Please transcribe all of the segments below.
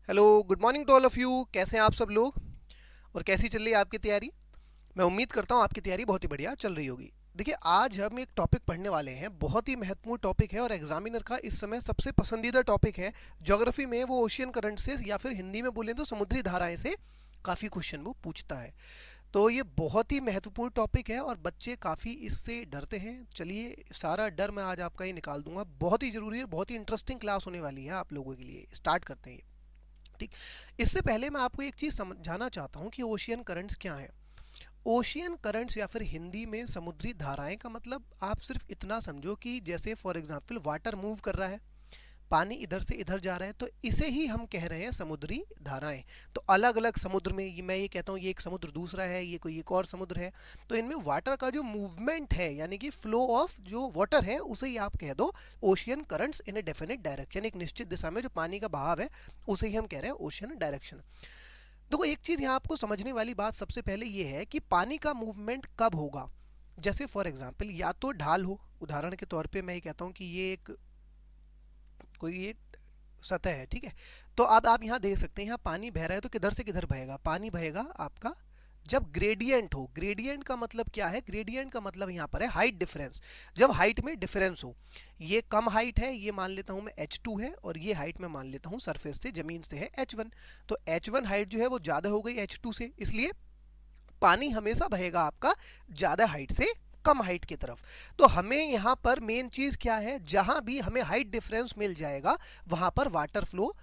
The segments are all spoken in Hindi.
Hello, good morning to all of you. कैसे हैं आप सब लोग और कैसी चल रही है आपकी तैयारी? मैं उम्मीद करता हूँ आपकी तैयारी बहुत ही बढ़िया चल रही होगी। देखिए, आज हम एक टॉपिक पढ़ने वाले हैं, बहुत ही महत्वपूर्ण टॉपिक है और एग्जामिनर का इस समय सबसे पसंदीदा टॉपिक है। ज्योग्राफी में वो ओशियन करंट से या फिर हिंदी में बोलें तो समुद्री धाराएं से काफ़ी क्वेश्चन वो पूछता है। तो ये बहुत ही महत्वपूर्ण टॉपिक है और बच्चे काफ़ी इससे डरते हैं। चलिए, सारा डर मैं आज आपका ही निकाल दूंगा। बहुत ही ज़रूरी है, बहुत ही इंटरेस्टिंग क्लास होने वाली है आप लोगों के लिए। स्टार्ट करते हैं। ठीक। इससे पहले मैं आपको एक चीज़ समझाना चाहता हूँ कि ओशियन करंट्स क्या है। ओशियन करंट्स या फिर हिंदी में समुद्री धाराएं का मतलब आप सिर्फ इतना समझो कि जैसे फॉर एग्जांपल वाटर मूव कर रहा है, पानी इधर से इधर जा रहा है, तो इसे ही हम कह रहे हैं समुद्री धाराएं। तो अलग अलग समुद्र में मैं ये कहता हूँ ये एक समुद्र दूसरा है, ये कोई एक और समुद्र है, तो इनमें वाटर का जो मूवमेंट है यानी कि फ्लो ऑफ जो वाटर है उसे ही आप कह दो ocean currents in a definite direction. एक निश्चित दिशा में जो पानी का बहाव है उसे ही हम कह रहे हैं ओशियन डायरेक्शन। देखो, एक चीज़ यहाँ आपको समझने वाली बात सबसे पहले ये है कि पानी का मूवमेंट कब होगा। जैसे फॉर एग्जाम्पल या तो ढाल हो, उदाहरण के तौर पे मैं ये कहता हूँ कि ये एक कोई ये सतह है, ठीक है। तो अब आप यहाँ देख सकते हैं, यहाँ पानी बह रहा है तो किधर से किधर बहेगा? पानी बहेगा आपका जब ग्रेडियंट हो। ग्रेडियंट का मतलब क्या है? ग्रेडियंट का मतलब यहाँ पर है हाइट डिफरेंस। जब हाइट में डिफरेंस हो, ये कम हाइट है, ये मान लेता हूँ मैं h2 है, और ये हाइट में मान लेता हूँ सरफेस से जमीन से है h1। तो h1 हाइट जो है वो ज़्यादा हो गई h2 से, इसलिए पानी हमेशा बहेगा आपका ज़्यादा हाइट से कम हाइट की तरफ। तो हमें यहाँ पर मेन चीज़ क्या है, जहाँ भी हमें हाइट डिफरेंस मिल जाएगा वहाँ पर वाटर फ्लो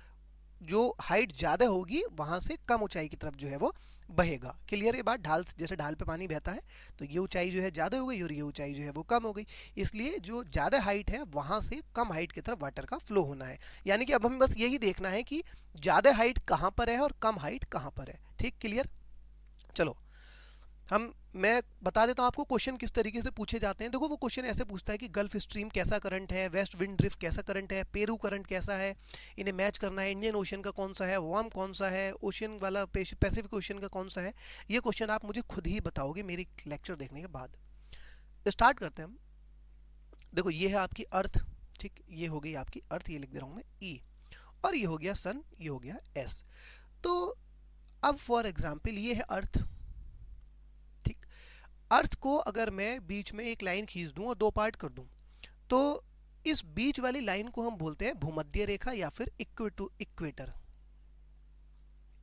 जो हाइट ज़्यादा होगी वहाँ से कम ऊंचाई की तरफ जो है वो बहेगा। क्लियर ये बात? ढाल जैसे ढाल पे पानी बहता है तो ये ऊंचाई जो है ज़्यादा हो गई और ये ऊंचाई जो है वो कम हो गई, इसलिए जो ज़्यादा हाइट है वहाँ से कम हाइट की तरफ वाटर का फ्लो होना है। यानी कि अब हमें बस यही देखना है कि ज़्यादा हाइट कहाँ पर है और कम हाइट कहाँ पर है। ठीक, क्लियर? चलो, हम मैं बता देता हूँ आपको क्वेश्चन किस तरीके से पूछे जाते हैं। देखो, वो क्वेश्चन ऐसे पूछता है कि गल्फ स्ट्रीम कैसा करंट है, वेस्ट विंड ड्रिफ्ट कैसा करंट है, पेरू करंट कैसा है, इन्हें मैच करना है। इंडियन ओशन का कौन सा है, वार्म कौन सा है, ओशियन वाला पैसिफिक ओशन का कौन सा है। ये क्वेश्चन आप मुझे खुद ही बताओगे मेरी लेक्चर देखने के बाद। स्टार्ट करते हैं हम। देखो, ये है आपकी अर्थ। ठीक, ये हो गई आपकी अर्थ, ये लिख दे रहा हूँ मैं ई, और ये हो गया सन, ये हो गया एस। तो अब फॉर एग्जाम्पल ये है अर्थ। ठीक, अर्थ को अगर मैं बीच में एक लाइन खींच दूं और दो पार्ट कर दूं, तो इस बीच वाली लाइन को हम बोलते हैं भूमध्य रेखा या फिर इक्वेटर।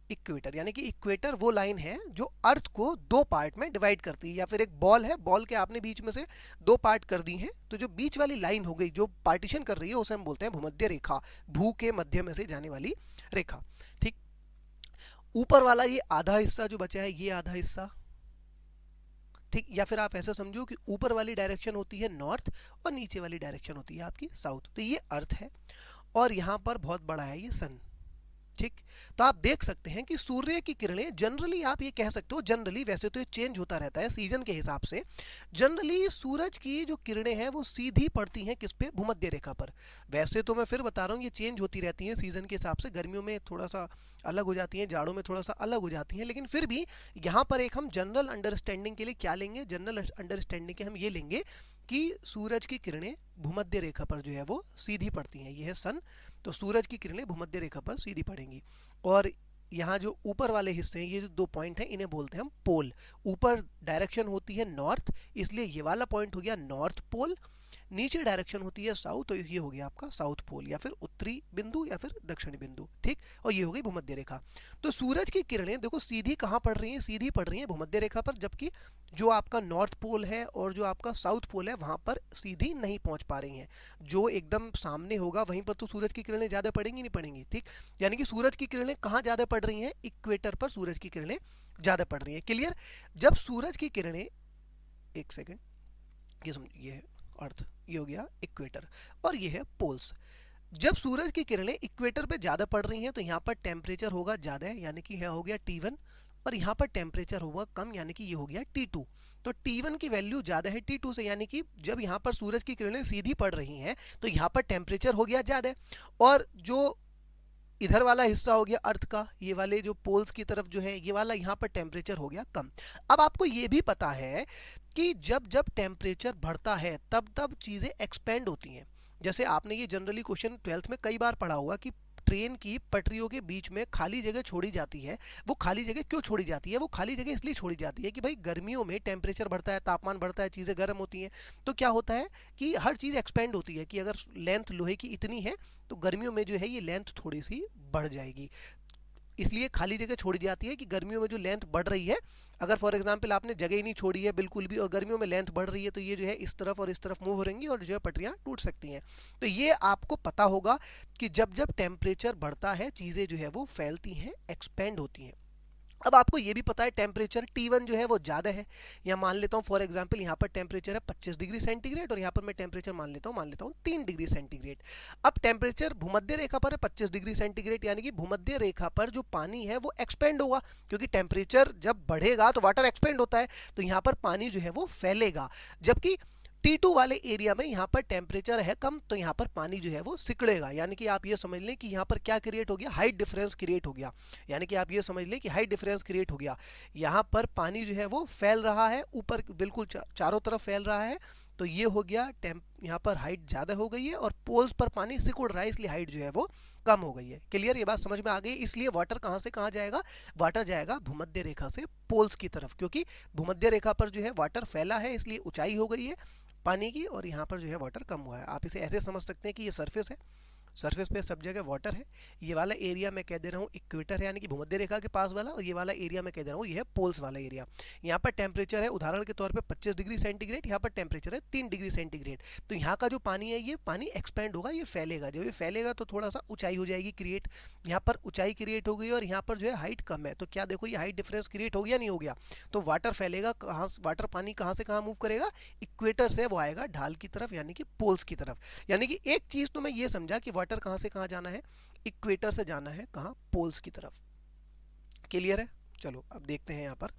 इक्वेटर यानी कि इक्वेटर वो लाइन है जो अर्थ को दो पार्ट में डिवाइड करती है, या फिर एक बॉल है, बॉल के आपने बीच में से दो पार्ट कर दी हैं, तो जो बीच वाली लाइन हो गई जो पार्टीशन कर रही है उसे हम बोलते हैं भूमध्य रेखा। भू के मध्य में से जाने वाली रेखा। ठीक, ऊपर वाला ये आधा हिस्सा जो बचा है, ये आधा हिस्सा। ठीक, या फिर आप ऐसा समझो कि ऊपर वाली डायरेक्शन होती है नॉर्थ और नीचे वाली डायरेक्शन होती है आपकी साउथ। तो ये अर्थ है और यहाँ पर बहुत बड़ा है ये सन। ठीक, तो आप देख सकते हैं कि सूर्य की किरणें जनरली, आप ये कह सकते हो जनरली, वैसे तो ये चेंज होता रहता है सीजन के हिसाब से, जनरली सूरज की जो किरणें हैं वो सीधी पड़ती हैं किस पे? भूमध्य रेखा पर। वैसे तो मैं फिर बता रहा हूँ ये चेंज होती रहती हैं सीजन के हिसाब से, गर्मियों में थोड़ा सा अलग हो जाती हैं, जाड़ों में थोड़ा सा अलग हो जाती हैं, लेकिन फिर भी यहाँ पर एक हम जनरल अंडरस्टैंडिंग के लिए क्या लेंगे? जनरल अंडरस्टैंडिंग के हम ये लेंगे कि सूरज की किरणें भूमध्य रेखा पर जो है वो सीधी पड़ती हैं। ये है सन, तो सूरज की किरणें भूमध्य रेखा पर सीधी पड़ेंगी। और यहाँ जो ऊपर वाले हिस्से हैं, ये जो दो पॉइंट हैं, इन्हें बोलते हैं हम पोल। ऊपर डायरेक्शन होती है नॉर्थ, इसलिए ये वाला पॉइंट हो गया नॉर्थ पोल। नीचे डायरेक्शन होती है साउथ, तो ये हो गया आपका साउथ पोल या फिर उत्तरी बिंदु या फिर दक्षिणी बिंदु। ठीक, और ये हो गई भूमध्य रेखा। तो सूरज की किरणें देखो सीधी कहाँ पड़ रही हैं? सीधी पड़ रही हैं भूमध्य रेखा पर, जबकि जो आपका नॉर्थ पोल है और जो आपका साउथ पोल है वहां पर सीधी नहीं पहुंच पा रही हैं। जो एकदम सामने होगा वहीं पर तो सूरज की किरणें ज़्यादा पड़ेंगी, नहीं पड़ेंगी? ठीक, यानी कि सूरज की किरणें कहाँ ज़्यादा पड़ रही हैं? इक्वेटर पर सूरज की किरणें ज़्यादा पड़ रही हैं। क्लियर? जब सूरज की किरणें, एक सेकेंड, ये है अर्थ, ये हो गया इक्वेटर, और ये है पोल्स। जब सूरज की किरणें इक्वेटर पे ज़्यादा पड़ रही हैं तो यहाँ पर टेम्परेचर होगा ज़्यादा है, यानी कि यह हो गया T1, और यहाँ पर टेम्परेचर होगा कम, यानी कि ये हो गया T2। तो T1 की वैल्यू ज़्यादा है T2 से, यानी कि जब यहाँ पर सूरज की किरणें सीधी पड़ रही हैं तो यहाँ पर टेम्परेचर हो गया ज़्यादा, और जो इधर वाला हिस्सा हो गया अर्थ का, ये वाले जो पोल्स की तरफ जो है ये वाला, यहाँ पर टेम्परेचर हो गया कम। अब आपको ये भी पता है कि जब जब टेम्परेचर बढ़ता है तब तब चीज़ें एक्सपेंड होती हैं। जैसे आपने ये जनरली क्वेश्चन 12th में कई बार पढ़ा होगा कि ट्रेन की पटरियों के बीच में खाली जगह छोड़ी जाती है, वो खाली जगह क्यों छोड़ी जाती है? वो खाली जगह इसलिए छोड़ी जाती है कि भाई गर्मियों में टेम्परेचर बढ़ता है, तापमान बढ़ता है, चीज़ें गर्म होती हैं, तो क्या होता है कि हर चीज़ एक्सपेंड होती है कि अगर लेंथ लोहे की इतनी है तो गर्मियों में जो है ये लेंथ थोड़ी सी बढ़ जाएगी, इसलिए खाली जगह छोड़ी जाती है कि गर्मियों में जो लेंथ बढ़ रही है, अगर फॉर एग्जांपल आपने जगह ही नहीं छोड़ी है बिल्कुल भी और गर्मियों में लेंथ बढ़ रही है तो ये जो है इस तरफ और इस तरफ मूव हो रहेंगी और जो है पटरियां टूट सकती हैं। तो ये आपको पता होगा कि जब जब टेम्परेचर बढ़ता है चीज़ें जो है वो फैलती हैं, एक्सपेंड होती हैं। अब आपको ये भी पता है टेम्परेचर T1 जो है वो ज़्यादा है, या मान लेता हूँ फॉर एग्जांपल यहाँ पर टेम्परेचर है 25 डिग्री सेंटीग्रेड और यहाँ पर मैं टेम्परेचर मान लेता हूँ 3 डिग्री सेंटीग्रेड। अब टेम्परेचर भूमध्य रेखा पर है 25 डिग्री सेंटीग्रेड, यानी कि भूमध्य रेखा पर जो पानी है वो एक्सपेंड होगा, क्योंकि टेम्परेचर जब बढ़ेगा तो वाटर एक्सपेंड होता है, तो यहाँ पर पानी जो है वो फैलेगा। जबकि T2 वाले एरिया में यहाँ पर टेम्परेचर है कम, तो यहाँ पर पानी जो है वो सिकुड़ेगा, यानी कि आप ये समझ लें कि यहाँ पर क्या क्रिएट हो गया, हाइट डिफरेंस क्रिएट हो गया। यानी कि आप ये समझ लें कि हाइट डिफरेंस क्रिएट हो गया, यहाँ पर पानी जो है वो फैल रहा है ऊपर बिल्कुल चारों तरफ फैल रहा है, तो ये हो गया यहाँ पर हाइट ज़्यादा हो गई है और पोल्स पर पानी सिकुड़ रहा है, इसलिए हाइट जो है वो कम हो गई है। क्लियर, ये बात समझ में आ गई? इसलिए वाटर कहाँ से कहाँ जाएगा? वाटर जाएगा भूमध्य रेखा से पोल्स की तरफ, क्योंकि भूमध्य रेखा पर जो है वाटर फैला है इसलिए ऊंचाई हो गई है पानी की, और यहाँ पर जो है वाटर कम हुआ है। आप इसे ऐसे समझ सकते हैं कि ये सरफेस है, सरफेस पे सब जगह वाटर है, ये वाला एरिया मैं कह दे रहा हूँ इक्वेटर है यानी कि भूमध्य रेखा के पास वाला, और ये वाला एरिया मैं कह दे रहा हूँ ये है पोल्स वाला एरिया। यहाँ पर टेम्परेचर है उदाहरण के तौर पे 25 डिग्री सेंटीग्रेड, यहाँ पर टेम्परेचर है 3 डिग्री सेंटीग्रेड, तो यहाँ का जो पानी है ये पानी एक्सपेंड होगा, ये फैलेगा, जब ये फैलेगा तो थोड़ा सा ऊंचाई हो जाएगी क्रिएट, यहाँ पर ऊंचाई क्रिएट हो गई और यहाँ पर जो है हाइट कम है, तो क्या देखो ये हाइट डिफरेंस क्रिएट हो गया नहीं हो गया, तो वाटर फैलेगा कहाँ, वाटर पानी कहाँ से कहाँ मूव करेगा, इक्वेटर से वो आएगा ढाल की तरफ यानी कि पोल्स की तरफ। यानी कि एक चीज तो मैं ये समझा कि वाटर कहाँ से कहाँ जाना है, इक्वेटर से जाना है कहाँ, पोल्स की तरफ। क्लियर है? चलो अब देखते हैं यहाँ पर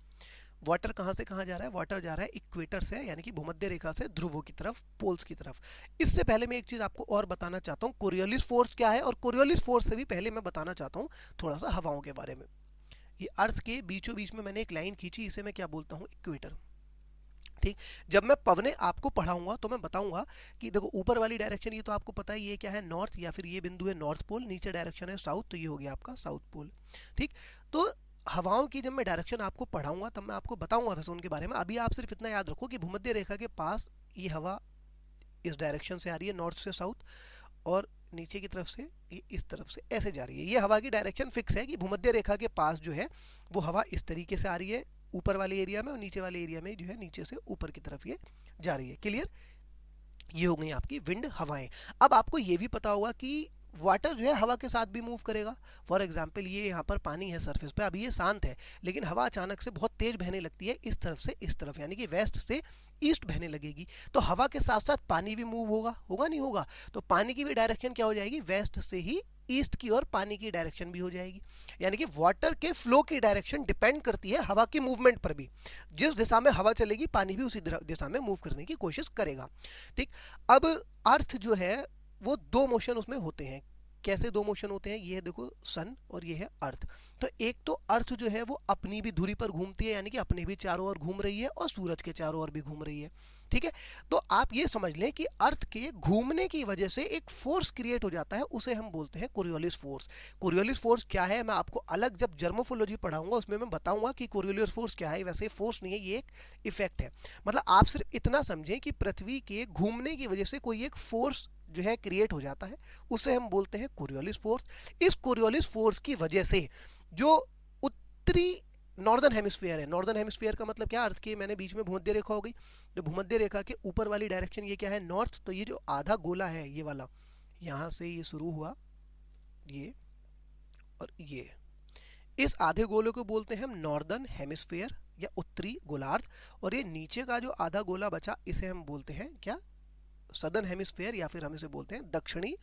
वाटर कहाँ से कहाँ जा रहा है, वाटर जा रहा है इक्वेटर से यानी कि भूमध्य रेखा से ध्रुवों की तरफ, पोल्स की तरफ। इससे पहले मैं एक चीज आपको और बताना चाहता हूँ, कोरियोलिस फोर्स क्या है, और कोरियोलिस फोर्स से भी पहले मैं बताना चाहता हूँ थोड़ा सा हवाओं के बारे में। ये अर्थ के बीचों बीच में मैंने एक लाइन खींची, इसे मैं क्या बोलता हूँ, इक्वेटर। ठीक, जब मैं पवने आपको पढ़ाऊंगा तो मैं बताऊंगा कि देखो ऊपर वाली डायरेक्शन ये तो आपको पता है ये क्या है, नॉर्थ, या फिर ये बिंदु है नॉर्थ पोल, नीचे डायरेक्शन है साउथ, तो ये हो गया आपका साउथ पोल। ठीक, तो हवाओं की जब मैं डायरेक्शन आपको पढ़ाऊंगा तब मैं आपको बताऊंगा वैसे उनके बारे में। अभी आप सिर्फ इतना याद रखो कि भूमध्य रेखा के पास ये हवा इस डायरेक्शन से आ रही है, नॉर्थ से साउथ, और नीचे की तरफ से ये इस तरफ से ऐसे जा रही है। ये हवा की डायरेक्शन फिक्स है कि भूमध्य रेखा के पास जो है वो हवा इस तरीके से आ रही है ऊपर वाले एरिया में, और नीचे वाले एरिया में जो है नीचे से ऊपर की तरफ ये जा रही है। क्लियर? ये हो गई आपकी विंड हवाएं। अब आपको ये भी पता होगा कि वाटर जो है हवा के साथ भी मूव करेगा। फॉर एग्जाम्पल ये यहाँ पर पानी है सरफेस पे, अभी ये शांत है, लेकिन हवा अचानक से बहुत तेज बहने लगती है इस तरफ से इस तरफ, यानी कि वेस्ट से ईस्ट बहने लगेगी, तो हवा के साथ साथ पानी भी मूव होगा, होगा नहीं होगा, तो पानी की भी डायरेक्शन क्या हो जाएगी, वेस्ट से ही ईस्ट की ओर पानी की डायरेक्शन भी हो जाएगी। यानी कि वाटर के फ्लो की डायरेक्शन डिपेंड करती है हवा की मूवमेंट पर भी, जिस दिशा में हवा चलेगी पानी भी उसी दिशा में मूव करने की कोशिश करेगा। ठीक, अब अर्थ जो है वो दो मोशन उसमें होते हैं। कैसे दो मोशन होते हैं, ये है देखो सन और ये है अर्थ। तो एक तो अर्थ जो है वो अपनी भी धुरी पर घूमती है, यानी कि अपने भी चारों ओर घूम रही है और सूरज के चारों ओर भी घूम रही है। ठीक है, तो आप ये समझ लें कि अर्थ के घूमने की वजह से एक फोर्स क्रिएट हो जाता है, उसे हम बोलते हैं कोरियोलिस फोर्स। कोरियोलिस फोर्स क्या है मैं आपको अलग जब जर्मोफोलॉजी पढ़ाऊंगा उसमें मैं बताऊंगा कि कोरियोलिस फोर्स क्या है। वैसे फोर्स नहीं है, ये एक इफेक्ट है। मतलब आप सिर्फ इतना समझें कि पृथ्वी के घूमने की वजह से कोई एक फोर्स जो है क्रिएट हो जाता है, उसे हम बोलते हैं कोरियोलिस फोर्स। इस कोरियोलिस फोर्स की वजह से जो उत्तरी नॉर्दर्न हेमिस्फीयर है, नॉर्दर्न हेमिस्फीयर का मतलब क्या, अर्थ के मैंने बीच में भूमध्य रेखा हो गई, तो भूमध्य रेखा के ऊपर वाली डायरेक्शन ये क्या है, नॉर्थ, तो ये जो आधा गोला है ये वाला, यहाँ से ये शुरू हुआ ये और ये, इस आधे गोले को बोलते हैं हम नॉर्दर्न हेमिस्फीयर या उत्तरी गोलार्ध, और ये नीचे का जो आधा गोला बचा इसे हम बोलते हैं क्या, सदर्न हेमिस्फीयर, या फिर हम इसे बोलते हैं दक्षिणी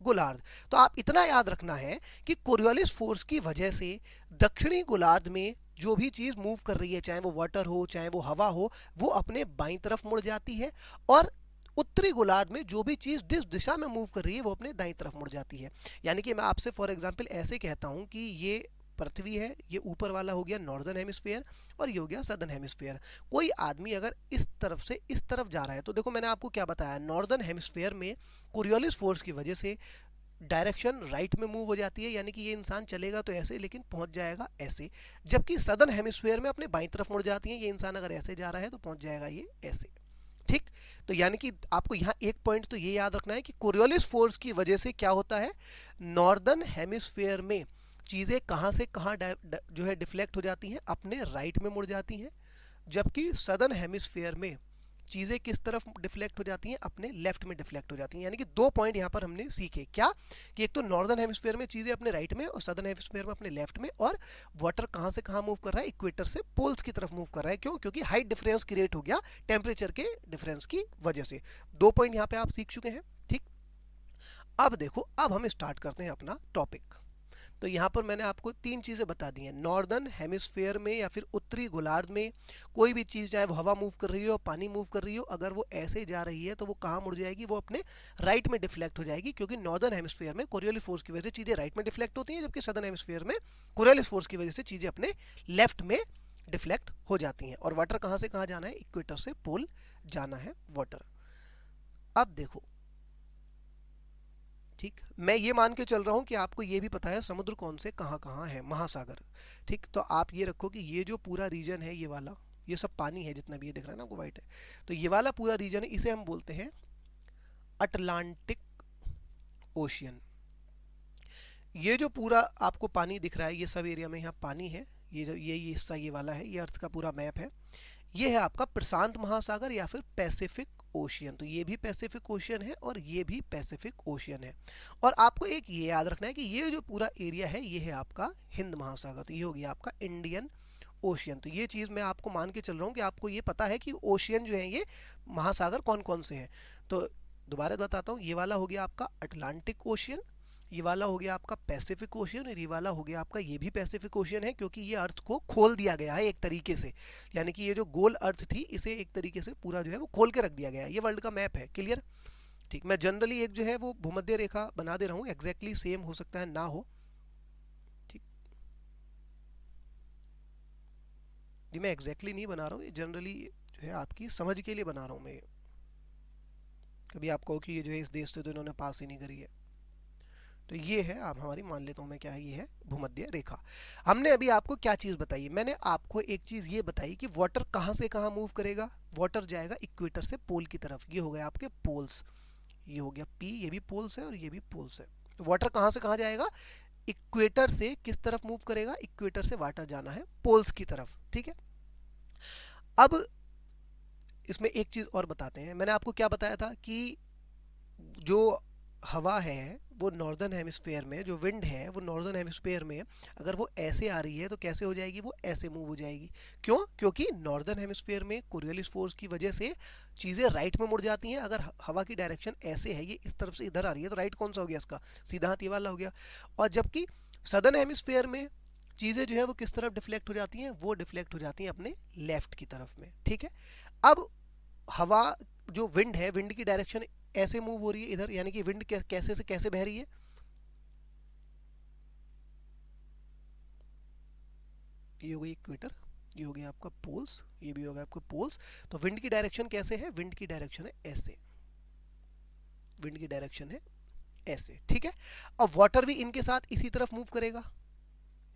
गोलार्ध। तो आप इतना याद रखना है कि कोरियोलिस फोर्स की वजह से दक्षिणी गोलार्ध में जो भी चीज मूव कर रही है, चाहे वो वाटर हो चाहे वो हवा हो, वो अपने बाईं तरफ मुड़ जाती है, और उत्तरी गोलार्ध में जो भी चीज जिस दिशा में मूव कर रही है वो अपने दाईं तरफ मुड़ जाती है। यानी कि मैं आपसे फॉर एग्जांपल ऐसे कहता हूं कि ये पृथ्वी है, ये ऊपर वाला हो गया नॉर्दर्न हेमिस्फीयर और ये हो गया सदर्न हेमिस्फीयर। कोई आदमी अगर इस तरफ से इस तरफ जा रहा है, तो देखो मैंने आपको क्या बताया, नॉर्दर्न हेमिस्फीयर में कोरियोलिस फोर्स की वजह से डायरेक्शन राइट में मूव हो जाती है, यानी कि ये इंसान चलेगा तो ऐसे लेकिन पहुंच जाएगा ऐसे, जबकि सदर्न हेमिस्फीयर में अपने बाईं तरफ मुड़ जाती है, ये इंसान अगर ऐसे जा रहा है तो पहुंच जाएगा ये ऐसे। ठीक, तो यानी कि आपको यहाँ एक पॉइंट तो ये याद रखना है कि कोरियोलिस फोर्स की वजह से क्या होता है, नॉर्दर्न हेमिस्फीयर में चीज़ें कहाँ से कहाँ जो है डिफ्लेक्ट हो जाती हैं, अपने राइट में मुड़ जाती हैं, जबकि सदर्न हेमिस्फीयर में चीज़ें किस तरफ डिफ्लेक्ट हो जाती हैं, अपने लेफ्ट में डिफ्लेक्ट हो जाती हैं। यानी कि दो पॉइंट यहाँ पर हमने सीखे, क्या कि एक तो नॉर्दर्न हेमिस्फीयर में चीज़ें अपने राइट में और सदर्न हेमिस्फीयर में अपने लेफ्ट में, और वाटर कहाँ से कहाँ मूव कर रहा है, इक्वेटर से पोल्स की तरफ मूव कर रहा है। क्यों? क्योंकि हाइट डिफरेंस क्रिएट हो गया टेम्परेचर के डिफरेंस की वजह से। दो पॉइंट यहाँ पे आप सीख चुके हैं। ठीक, अब देखो, अब हम स्टार्ट करते हैं अपना टॉपिक। तो यहाँ पर मैंने आपको तीन चीज़ें बता दी हैं। नॉर्दर्न हेमिस्फीयर में या फिर उत्तरी गोलार्ध में कोई भी चीज़, चाहे वो हवा मूव कर रही हो, पानी मूव कर रही हो, अगर वो ऐसे जा रही है तो वो कहाँ मुड़ जाएगी, वो अपने राइट में डिफ्लेक्ट हो जाएगी, क्योंकि नॉर्दर्न हेमिस्फीयर में कोरियोलिस फोर्स की वजह से चीज़ें राइट में डिफ्लेक्ट होती हैं, जबकि सदर्न हेमिस्फीयर में कोरियोलिस फोर्स की वजह से चीज़ें अपने लेफ्ट में डिफ्लेक्ट हो जाती हैं। और वाटर कहाँ से कहाँ जाना है, इक्वेटर से पोल जाना है वाटर। अब देखो, ठीक, मैं ये मान के चल रहा हूँ कि आपको ये भी पता है समुद्र कौन से कहाँ कहाँ है, महासागर। ठीक, तो आप ये रखो कि ये जो पूरा रीजन है, ये वाला, ये सब पानी है, जितना भी ये दिख रहा है ना आपको वाइट है, तो ये वाला पूरा रीजन है, इसे हम बोलते हैं अटलांटिक ओशियन। ये जो पूरा आपको पानी दिख रहा है, ये सब एरिया में यहाँ पानी है, ये हिस्सा ये वाला है, ये अर्थ का पूरा मैप है। ये है आपका प्रशांत महासागर या फिर पैसिफिक ओशियन। तो ये भी पैसिफिक ओशियन है और ये भी पैसिफिक ओशियन है। और आपको एक ये याद रखना है कि ये जो पूरा एरिया है, ये है आपका हिंद महासागर, तो ये हो गया आपका इंडियन ओशियन। तो ये चीज़ मैं आपको मान के चल रहा हूँ कि आपको ये पता है कि ओशियन जो है, ये महासागर कौन कौन से हैं। तो दोबारा बताता हूँ, ये वाला हो गया आपका अटलांटिक ओशियन, ये वाला हो गया आपका पैसिफिक ओशियन, और ये वाला हो गया आपका, ये भी पैसिफिक ओशियन है, क्योंकि ये अर्थ को खोल दिया गया है एक तरीके से। यानी कि ये जो गोल अर्थ थी, इसे एक तरीके से पूरा जो है वो खोल के रख दिया गया है। ये वर्ल्ड का मैप है, क्लियर। ठीक, मैं जनरली एक जो है वो भूमध्य रेखा बना दे रहा हूँ, एग्जैक्टली सेम हो सकता है ना हो। ठीक, जी मैं एग्जैक्टली नहीं बना रहा हूँ, ये जनरली जो है आपकी समझ के लिए बना रहा हूँ मैं। कभी आप कहो कि ये जो है इस देश से तो इन्होंने पास ही नहीं करी है, तो ये है, आप हमारी मान लेता हूँ मैं, क्या है, ये है भूमध्य रेखा। हमने अभी आपको क्या चीज़ बताई, मैंने आपको एक चीज़ ये बताई कि वाटर कहाँ से कहाँ मूव करेगा, वाटर जाएगा इक्वेटर से पोल की तरफ। ये हो गया आपके पोल्स, ये हो गया पी, ये भी पोल्स है और ये भी पोल्स है। तो वाटर कहाँ से कहाँ जाएगा, इक्वेटर से किस तरफ मूव करेगा, इक्वेटर से वाटर जाना है पोल्स की तरफ। ठीक है, अब इसमें एक चीज़ और बताते हैं। मैंने आपको क्या बताया था कि जो हवा है वो नॉर्दर्न हेमिस्फीयर में, जो विंड है वो नॉर्दर्न हेमिस्फीयर में, अगर वो ऐसे आ रही है तो कैसे हो जाएगी, वो ऐसे मूव हो जाएगी। क्यों? क्योंकि नॉर्दर्न हेमिस्फीयर में कोरियोलिस फोर्स की वजह से चीज़ें राइट में मुड़ जाती हैं। अगर हवा की डायरेक्शन ऐसे है, ये इस तरफ से इधर आ रही है, तो राइट कौन सा हो गया इसका, सीधा हाथ ये वाला हो गया। और जबकि सदर्न हेमिस्फीयर में चीज़ें जो है वो किस तरफ डिफ्लेक्ट हो जाती हैं, वो डिफ्लेक्ट हो जाती हैं अपने लेफ्ट की तरफ में। ठीक है, अब हवा जो विंड है, विंड की डायरेक्शन ऐसे मूव हो रही है इधर, यानी कि विंड कैसे से कैसे बह रही है, ये हो गई इक्वेटर, ये हो गया आपका पोल्स, ये भी होगा आपका पोल्स। तो विंड की डायरेक्शन कैसे है, विंड की डायरेक्शन है ऐसे, विंड की डायरेक्शन है ऐसे। ठीक है, अब वाटर भी इनके साथ इसी तरफ मूव करेगा,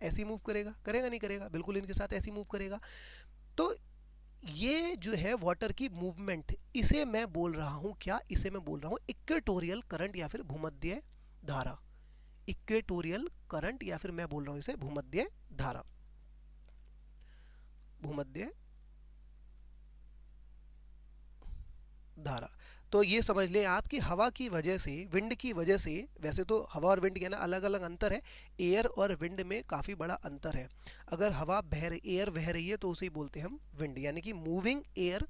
ऐसे मूव करेगा, करेगा नहीं करेगा, बिल्कुल इनके साथ ऐसे मूव करेगा। तो ये जो है वाटर की मूवमेंट, इसे मैं बोल रहा हूं क्या, इसे मैं बोल रहा हूं इक्वेटोरियल करंट या फिर भूमध्य धारा। इक्वेटोरियल करंट या फिर मैं बोल रहा हूं इसे भूमध्य धारा, भूमध्य धारा। तो ये समझ लें आप कि हवा की वजह से, विंड की वजह से, वैसे तो हवा और विंड के ना अलग अलग अंतर है, एयर और विंड में काफ़ी बड़ा अंतर है। अगर हवा एयर बह रही है तो उसे ही बोलते हैं हम विंड, यानी कि moving air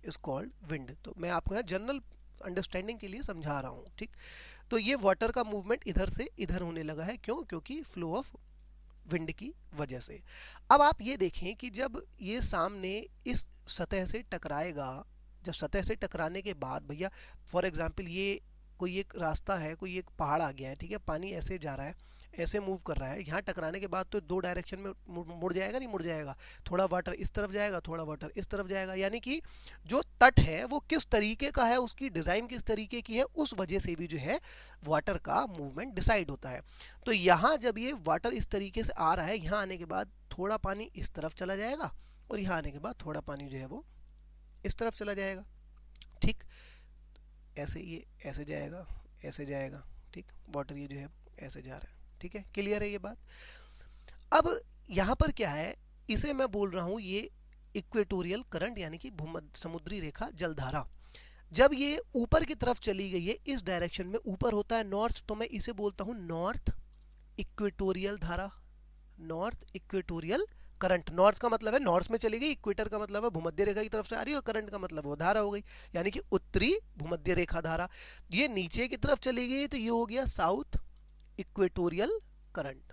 is called wind. तो मैं आपको यहाँ जनरल अंडरस्टैंडिंग के लिए समझा रहा हूँ। ठीक, तो ये वाटर का मूवमेंट इधर से इधर होने लगा है, क्यों? क्योंकि फ्लो ऑफ विंड की वजह से। अब आप ये देखें कि जब ये सामने इस सतह से टकराएगा, जब सतह से टकराने के बाद भैया फॉर एग्जांपल ये कोई एक रास्ता है, कोई एक पहाड़ आ गया है, ठीक है, पानी ऐसे जा रहा है, ऐसे मूव कर रहा है, यहाँ टकराने के बाद तो दो डायरेक्शन में मुड़ जाएगा, नहीं मुड़ जाएगा, थोड़ा वाटर इस तरफ जाएगा, थोड़ा वाटर इस तरफ जाएगा, यानी कि जो तट है वो किस तरीके का है, उसकी डिज़ाइन किस तरीके की है, उस वजह से भी जो है वाटर का मूवमेंट डिसाइड होता है। तो यहाँ जब ये वाटर इस तरीके से आ रहा है, यहाँ आने के बाद थोड़ा पानी इस तरफ चला जाएगा और यहाँ आने के बाद थोड़ा पानी जो है वो इस तरफ चला जाएगा, ठीक, ऐसे ये ऐसे जाएगा, ऐसे जाएगा, ठीक, वाटर ये जो है ऐसे जा रहा है, ठीक है, क्लियर है ये बात। अब यहाँ पर क्या है, इसे मैं बोल रहा हूँ ये इक्वेटोरियल करंट, यानी कि भूमध्य समुद्री रेखा जलधारा। जब ये ऊपर की तरफ चली गई है, इस डायरेक्शन में ऊपर होता है नॉर्थ, तो मैं इसे बोलता हूँ नॉर्थ इक्वेटोरियल धारा, नॉर्थ इक्वेटोरियल करंट। नॉर्थ का मतलब है नॉर्थ में चली गई, इक्वेटर का मतलब है भूमध्य रेखा की तरफ से आ रही है, और करंट का मतलब वो धारा हो गई, यानी कि उत्तरी भूमध्य रेखा धारा। ये नीचे की तरफ चली गई तो ये हो गया साउथ इक्वेटोरियल करंट,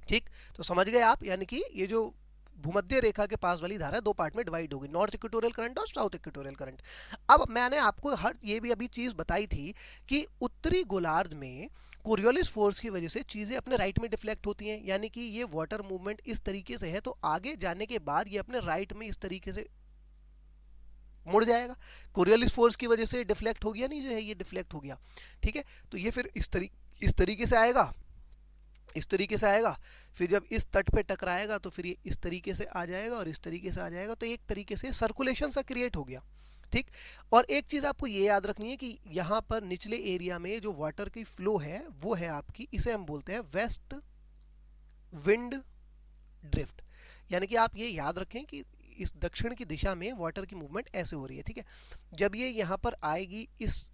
ठीक। तो समझ गए आप, यानी कि ये जो भूमध्य रेखा के पास वाली धारा दो पार्ट में डिवाइड होगी, नॉर्थ इक्वेटोरियल करंट और साउथ इक्वेटोरियल करंट। अब मैंने आपको ये भी अभी चीज बताई थी कि उत्तरी गोलार्ध में कोरियोलिस फोर्स की वजह से चीजें अपने राइट में डिफ्लेक्ट होती हैं, यानी कि ये वाटर मूवमेंट इस तरीके से है, तो आगे जाने के बाद ये अपने राइट में इस तरीके से मुड़ जाएगा, कोरियोलिस फोर्स की वजह से डिफ्लेक्ट हो गया, नहीं जो है ये डिफ्लेक्ट हो गया, ठीक है। तो ये फिर इस तरीके से आएगा, इस तरीके से आएगा, फिर जब इस तट पे टकराएगा तो फिर ये इस तरीके से आ जाएगा और इस तरीके से आ जाएगा, तो एक तरीके से सर्कुलेशन सा क्रिएट हो गया, ठीक। और एक चीज आपको ये याद रखनी है कि यहाँ पर निचले एरिया में जो वाटर की फ्लो है वो है आपकी, इसे हम बोलते हैं वेस्ट विंड ड्रिफ्ट, यानी कि आप ये याद रखें कि इस दक्षिण की दिशा में वाटर की मूवमेंट ऐसे हो रही है, ठीक है। जब ये यहाँ पर आएगी, इस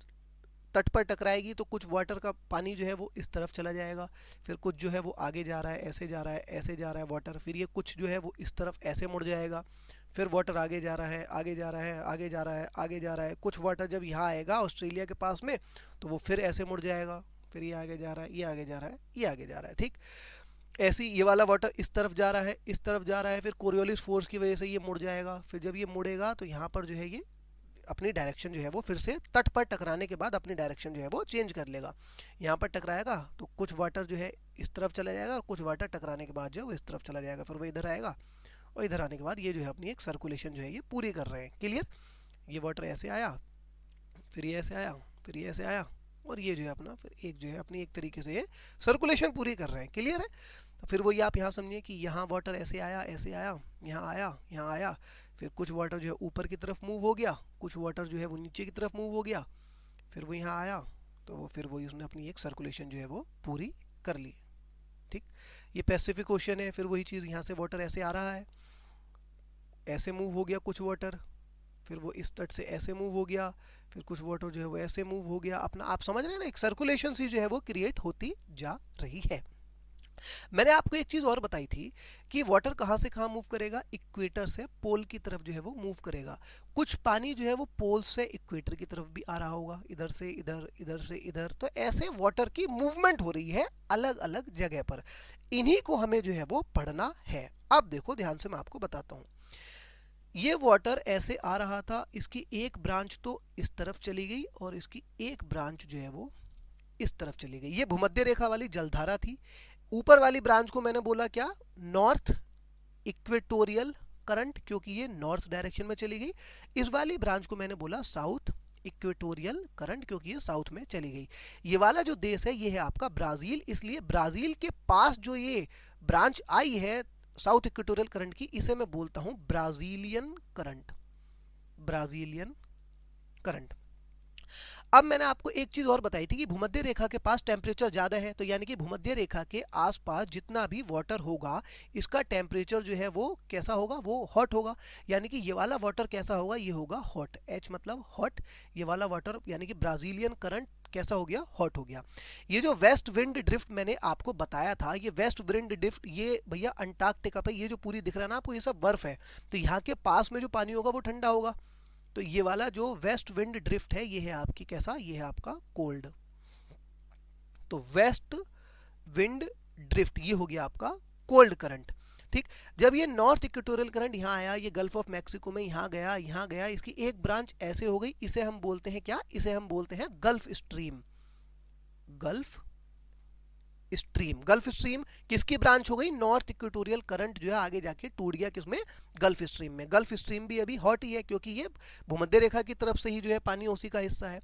तट पर टकराएगी, तो कुछ वाटर का पानी जो है वो इस तरफ चला जाएगा, फिर कुछ जो है वो आगे जा रहा है, ऐसे जा रहा है, ऐसे जा रहा है वाटर, फिर ये कुछ जो है वो इस तरफ ऐसे मुड़ जाएगा, फिर वाटर आगे जा रहा है, आगे जा रहा है, आगे जा रहा है, आगे जा रहा है, कुछ वाटर जब यहाँ आएगा ऑस्ट्रेलिया के पास में तो वो फिर ऐसे मुड़ जाएगा, फिर ये आगे जा रहा है, ये आगे जा रहा है, ये आगे जा रहा है, ठीक। ऐसे ये वाला वाटर इस तरफ जा रहा है, इस तरफ जा रहा है, फिर कोरियोलिस फोर्स की वजह से ये मुड़ जाएगा, फिर जब ये मुड़ेगा तो यहाँ पर जो है ये अपनी डायरेक्शन जो है वो फिर से तट पर टकराने के बाद अपनी डायरेक्शन जो है वो चेंज कर लेगा। यहाँ पर टकराएगा तो कुछ वाटर जो है इस तरफ चला जाएगा और कुछ वाटर टकराने के बाद जो है वो इस तरफ चला जाएगा, फिर वो इधर आएगा और इधर आने के बाद ये जो है अपनी एक सर्कुलेशन जो है ये पूरी कर रहे हैं, क्लियर। ये वाटर ऐसे आया, फिर ये ऐसे आया, फिर ये ऐसे आया, और ये जो है अपना फिर एक जो है अपनी एक तरीके से ये सर्कुलेशन पूरी कर रहे हैं, क्लियर है। तो फिर वही आप यहाँ समझिए कि यहाँ वाटर ऐसे आया, ऐसे आया, यहाँ आया, यहाँ आया, फिर कुछ वाटर जो है ऊपर की तरफ मूव हो गया, कुछ वाटर जो है वो नीचे की तरफ मूव हो गया, फिर वो यहाँ आया, तो वो फिर वही उसने अपनी एक सर्कुलेशन जो है वो पूरी कर ली, ठीक। ये पैसिफिक ओशन है, फिर वही चीज़ यहाँ से वाटर ऐसे आ रहा है, ऐसे मूव हो गया कुछ वाटर, फिर वो इस तट से ऐसे मूव हो गया, फिर कुछ वाटर जो है वो ऐसे मूव हो गया, अपना आप समझ रहे हैं ना, एक सर्कुलेशन सी जो है वो क्रिएट होती जा रही है। मैंने आपको एक चीज और बताई थी कि वाटर कहां से कहां मूव करेगा, इक्वेटर से पोल की तरफ जो है वो मूव करेगा। कुछ पानी जो है वो पोल से इक्वेटर की तरफ भी आ रहा होगा, इधर से इधर, इधर से इधर, तो ऐसे वाटर की मूवमेंट हो रही है अलग अलग जगह पर, इन्हीं को हमें जो है वो पढ़ना है। अब देखो ध्यान से मैं आपको बताता हूं, ये वाटर ऐसे आ रहा था, इसकी एक ब्रांच तो इस तरफ चली गई और इसकी एक ब्रांच जो है वो इस तरफ चली गई, ये भूमध्य रेखा वाली जलधारा थी। ऊपर वाली ब्रांच को मैंने बोला क्या, नॉर्थ इक्वेटोरियल करंट, क्योंकि ये नॉर्थ डायरेक्शन में चली गई। इस वाली ब्रांच को मैंने बोला साउथ इक्वेटोरियल करंट, क्योंकि ये साउथ में चली गई। ये वाला जो देश है ये है आपका ब्राजील, इसलिए ब्राजील के पास जो ये ब्रांच आई है साउथ इक्वेटोरियल करंट की, इसे मैं बोलता हूं ब्राजीलियन करंट, ब्राजीलियन करंट। अब मैंने आपको एक चीज और बताई थी कि भूमध्य रेखा के पास टेम्परेचर ज्यादा है, तो यानी कि भूमध्य रेखा के आसपास जितना भी वाटर होगा इसका टेम्परेचर जो है वो कैसा होगा, वो हॉट होगा। यानी कि ये वाला वाटर कैसा होगा, ये होगा हॉट, एच मतलब हॉट। ये वाला वाटर यानी कि ब्राजीलियन करंट कैसा हो गया, हॉट हो गया। ये जो वेस्ट विंड ड्रिफ्ट मैंने आपको बताया था, ये वेस्ट विंड ड्रिफ्ट ये भैया अंटार्कटिका पे ये जो पूरी दिख रहा है ना आपको, ये सब बर्फ है, तो यहाँ के पास में जो पानी होगा वो ठंडा होगा। तो ये वाला जो वेस्ट विंड ड्रिफ्ट है ये है आपकी कैसा, ये है आपका कोल्ड। तो वेस्ट विंड ड्रिफ्ट ये हो गया आपका कोल्ड करंट, ठीक। जब ये नॉर्थ इक्वेटोरियल करंट यहाँ आया, ये गल्फ ऑफ मैक्सिको में यहाँ गया, यहाँ गया, इसकी एक ब्रांच ऐसे हो गई, इसे हम बोलते हैं क्या, इसे हम बोलते हैं gulf stream, gulf stream. Gulf stream किसकी ब्रांच हो गई? नॉर्थ इक्वेटोरियल करंट जो है आगे जाके टूट गया किसमें? गल्फ स्ट्रीम में। गल्फ स्ट्रीम भी अभी हॉट ही है क्योंकि ये भूमध्य रेखा की तरफ से ही जो है पानी उसी का हिस्सा है।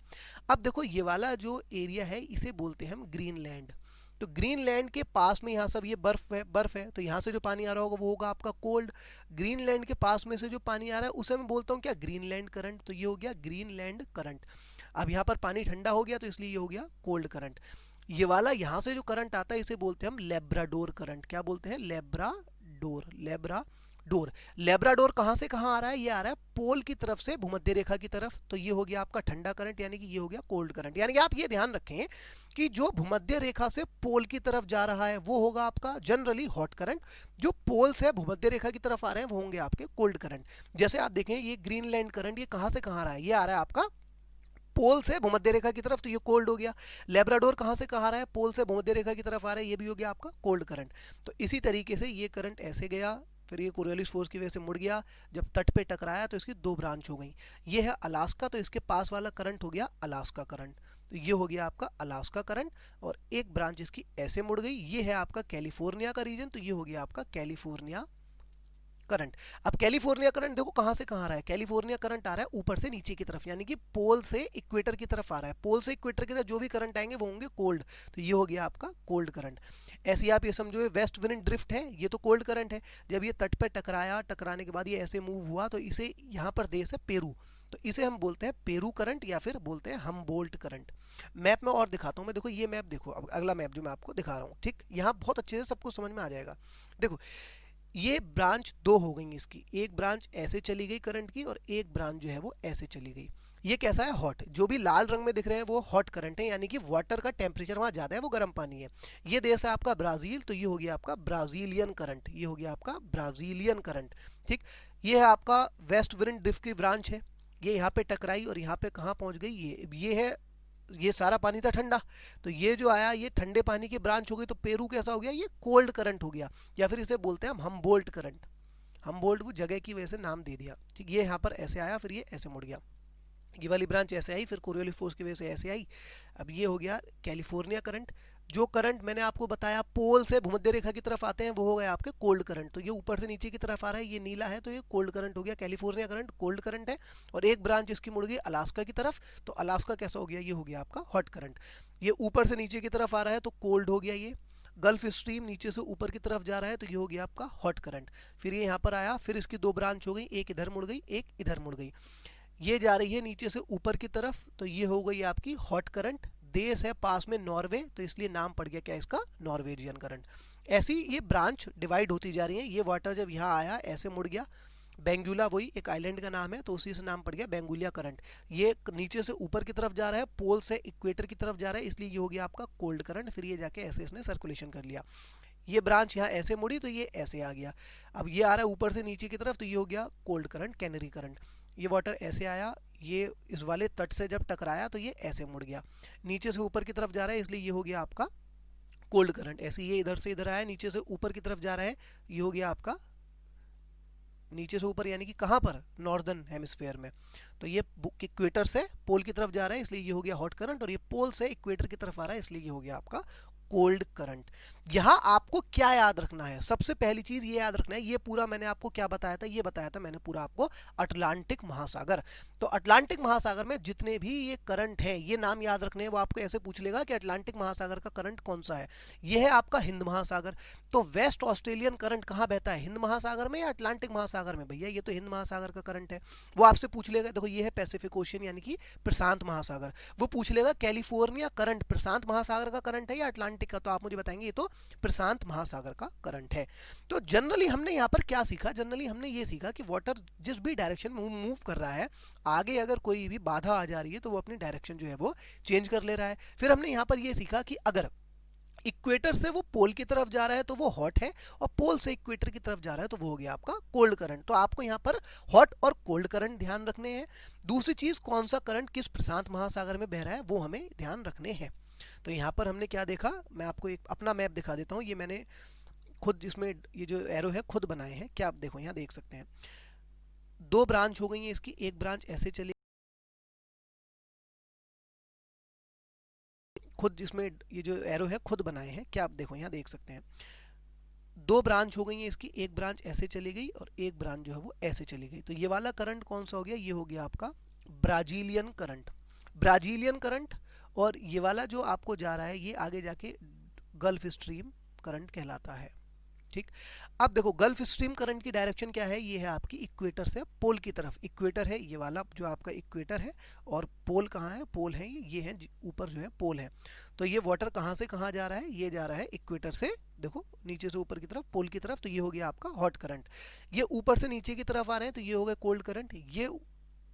अब देखो ये वाला जो एरिया है इसे बोलते हैं हम ग्रीनलैंड। तो ग्रीनलैंड के पास में यहाँ सब ये बर्फ है तो यहाँ से जो पानी आ रहा होगा वो होगा आपका कोल्ड। ग्रीनलैंड के पास में से जो पानी आ रहा है उसे मैं बोलता हूँ क्या? Greenland current. तो ये हो गया ग्रीनलैंड करंट। अब यहाँ पर पानी ठंडा हो गया तो इसलिए ये हो गया कोल्ड करंट। ये वाला यहाँ से जो करंट आता है इसे बोलते हैं हम लेब्राडोर करंट। क्या बोलते हैं? लेब्राडोर। लेब्राडोर कहाँ से कहाँ आ रहा है? ये आ रहा है पोल की तरफ से भूमध्य रेखा की तरफ। तो ये हो गया आपका ठंडा करंट यानी कि ये हो गया कोल्ड करंट। यानी कि आप ये ध्यान रखें कि जो भूमध्य रेखा से पोल की तरफ जा रहा है वो होगा आपका जनरली हॉट करंट। जो पोल से भूमध्य रेखा की तरफ आ रहे हैं वो होंगे आपके कोल्ड करंट। जैसे आप देखें ये ग्रीनलैंड करंट ये कहाँ से कहाँ आ रहा है? ये आ रहा है आपका पोल से भूमध्य रेखा की तरफ, तो ये कोल्ड हो गया। लेब्राडोर कहाँ से कहाँ आ रहा है? पोल से भूमध्य रेखा की तरफ आ रहा है, ये भी हो गया आपका कोल्ड करंट। तो इसी तरीके से ये करंट ऐसे गया, फिर ये कोरियोलिस फोर्स की वजह से मुड़ गया, जब तट पे टकराया तो इसकी दो ब्रांच हो गई। ये है अलास्का, तो इसके पास वाला करंट हो गया अलास्का करंट। तो ये हो गया आपका अलास्का करंट। और एक ब्रांच इसकी ऐसे मुड़ गई, ये है आपका कैलिफोर्निया का रीजन, तो ये हो गया आपका कैलिफोर्निया करंट। अब कैलिफोर्निया करंट देखो कहां से कहां आ रहा है? कैलिफोर्निया करंट आ रहा है ऊपर से नीचे की तरफ, यानी कि पोल से इक्वेटर की तरफ आ रहा है। पोल से इक्वेटर की तरफ जो भी करंट आएंगे वो होंगे कोल्ड। तो ये हो गया आपका कोल्ड करंट। ऐसे आप ये समझो वेस्ट विंड ड्रिफ्ट है, ये तो कोल्ड करंट है। जब ये तट पर टकराया, टकराने के बाद ये ऐसे मूव हुआ तो इसे यहाँ पर देश है पेरू, तो इसे हम बोलते हैं पेरू करंट या फिर बोलते हैं हमबोल्ट करंट। मैप में और दिखाता हूँ मैं, देखो ये मैप देखो, अब अगला मैप जो मैं आपको दिखा रहा हूँ, ठीक, यहाँ बहुत अच्छे से सबको समझ में आ जाएगा। देखो ये ब्रांच दो हो गई इसकी, एक ब्रांच ऐसे चली गई करंट की और एक ब्रांच जो है वो ऐसे चली गई। ये कैसा है? हॉट। जो भी लाल रंग में दिख रहे हैं वो हॉट करंट है, यानी कि वाटर का टेम्परेचर वहाँ ज़्यादा है, वो गर्म पानी है। ये देश है आपका ब्राज़ील, तो ये हो गया आपका ब्राज़ीलियन करंट। ये हो गया आपका ब्राज़ीलियन करंट, ठीक। ये है आपका वेस्ट विंड ड्रिफ्ट की ब्रांच है, ये यहाँ पे टकराई और यहाँ पे कहाँ पहुँच गई? ये है, ये सारा पानी था ठंडा, तो ये जो आया ये ठंडे पानी की ब्रांच हो गई, तो पेरू कैसा हो गया? ये कोल्ड करंट हो गया, या फिर इसे बोलते हैं हम हमबोल्ट करंट। हमबोल्ट वो जगह की वजह से नाम दे दिया, ठीक। ये यहाँ पर ऐसे आया, फिर ये ऐसे मुड़ गया, ये वाली ब्रांच ऐसे आई, फिर कोरियोलिस फोर्स की वजह से ऐसे आई। अब ये हो गया कैलिफोर्निया करंट। जो करंट मैंने आपको बताया पोल से भूमध्य रेखा की तरफ आते हैं वो हो गए आपके कोल्ड करंट। तो ये ऊपर से नीचे की तरफ आ रहा है, ये नीला है, तो ये कोल्ड करंट हो गया। कैलिफोर्निया करंट कोल्ड करंट है। और एक ब्रांच इसकी मुड़ गई अलास्का की तरफ, तो अलास्का कैसा हो गया? ये हो गया आपका हॉट करंट। ये ऊपर से नीचे की तरफ आ रहा है तो कोल्ड हो गया। ये गल्फ स्ट्रीम नीचे से ऊपर की तरफ जा रहा है तो ये हो गया आपका हॉट करंट। फिर ये यहाँ पर आया, फिर इसकी दो ब्रांच हो गई, एक इधर मुड़ गई एक इधर मुड़ गई। ये जा रही है नीचे से ऊपर की तरफ, तो ये हो गई आपकी हॉट करंट। देश है पास में नॉर्वे, तो इसलिए नाम पड़ गया क्या इसका? Norwegian current. ऐसी ये ब्रांच डिवाइड होती जा रही है। ये वाटर जब यहाँ आया ऐसे मुड़ गया, बेंगुला वही एक आइलैंड का नाम है तो उसी से नाम पड़ गया बेंगुलिया करंट। ये नीचे से ऊपर की तरफ जा रहा है, पोल से इक्वेटर की तरफ जा रहा है, इसलिए ये हो गया आपका कोल्ड करंट। फिर ये जाके ऐसे इसने सर्कुलेशन कर लिया, ये ब्रांच यहाँ ऐसे मुड़ी तो ये ऐसे आ गया। अब ये आ रहा है ऊपर से नीचे की तरफ, तो ये हो गया कोल्ड करंट, कैनरी करंट। ये वाटर ऐसे आया, ये इस वाले तट से जब टकराया तो ये ऐसे मुड़ गया, नीचे से ऊपर की तरफ जा रहा है, इसलिए ये हो गया आपका कोल्ड करंट। ऐसे ये इधर से इधर आया, नीचे से ऊपर की तरफ जा रहा है, ये हो गया आपका नीचे से ऊपर, यानी कि कहाँ पर? नॉर्दर्न हेमिस्फेयर में। तो ये इक्वेटर से पोल की तरफ जा रहा है, इसलिए ये हो गया हॉट करंट। और ये पोल से इक्वेटर की तरफ आ रहा है, इसलिए ये हो गया आपका कोल्ड करंट। यहां आपको क्या याद रखना है? सबसे पहली चीज ये याद रखना है, ये पूरा मैंने आपको क्या बताया था? ये बताया था मैंने पूरा आपको अटलांटिक महासागर। तो अटलांटिक महासागर में जितने भी ये करंट है, ये नाम याद रखने हैं। वो आपको ऐसे पूछ लेगा कि अटलांटिक महासागर का करंट कौन सा है? ये है आपका हिंद महासागर। तो वेस्ट ऑस्ट्रेलियन करंट कहाँ बहता है? हिंद महासागर में या अटलांटिक महासागर में? भैया ये तो हिंद महासागर का करंट है। वो आपसे पूछ लेगा, देखो ये है पैसिफिक ओशियन यानी कि प्रशांत महासागर। वो पूछ लेगा कैलिफोर्निया करंट प्रशांत महासागर का करंट है या अटलांटिक का? तो आप मुझे बताएंगे ये तो प्रशांत महासागर का करंट है। तो जनरली हमने यहाँ पर क्या सीखा? जनरली हमने ये सीखा कि वाटर जिस भी डायरेक्शन में मूव कर रहा है, आगे अगर कोई भी बाधा आ जा रही है तो वो अपनी डायरेक्शन जो है वो चेंज कर ले रहा है। फिर हमने यहाँ पर ये सीखा कि अगर इक्वेटर से वो पोल की तरफ जा रहा है तो वो हॉट है, और पोल से इक्वेटर की तरफ जा रहा है तो वो हो गया आपका कोल्ड करंट। तो आपको यहाँ पर हॉट और कोल्ड करंट ध्यान रखने हैं। दूसरी चीज, कौन सा करंट किस प्रशांत महासागर में बह रहा है वो हमें ध्यान रखने हैं। तो यहाँ पर हमने क्या देखा, मैं आपको एक अपना मैप दिखा देता हूँ। ये मैंने खुद इसमें ये जो एरो है खुद बनाए हैं, क्या आप देखो यहाँ देख सकते हैं। दो ब्रांच हो गई है इसकी, एक ब्रांच ऐसे चली खुद जिसमें ये जो एरो है खुद बनाए हैं, क्या आप देखो यहाँ देख सकते हैं, दो ब्रांच हो गई है इसकी, एक ब्रांच ऐसे चली गई और एक ब्रांच जो है वो ऐसे चली गई। तो ये वाला करंट कौन सा हो गया, ये हो गया आपका ब्राजीलियन करंट, ब्राजीलियन करंट। और ये वाला जो आपको जा रहा है ये आगे जाके गल्फ स्ट्रीम करंट कहलाता है। ठीक, अब देखो गल्फ स्ट्रीम करंट की डायरेक्शन क्या है, ये है आपकी इक्वेटर से पोल की तरफ, इक्वेटर है ये वाला जो आपका इक्वेटर है, और पोल कहाँ है, पोल है ये है ऊपर जो है पोल है। तो ये वाटर कहाँ से कहाँ जा रहा है, ये जा रहा है इक्वेटर से, देखो नीचे से ऊपर की तरफ पोल की तरफ, तो ये हो गया आपका हॉट करंट। ये ऊपर से नीचे की तरफ आ रहे हैं तो ये हो गया कोल्ड करंट, ये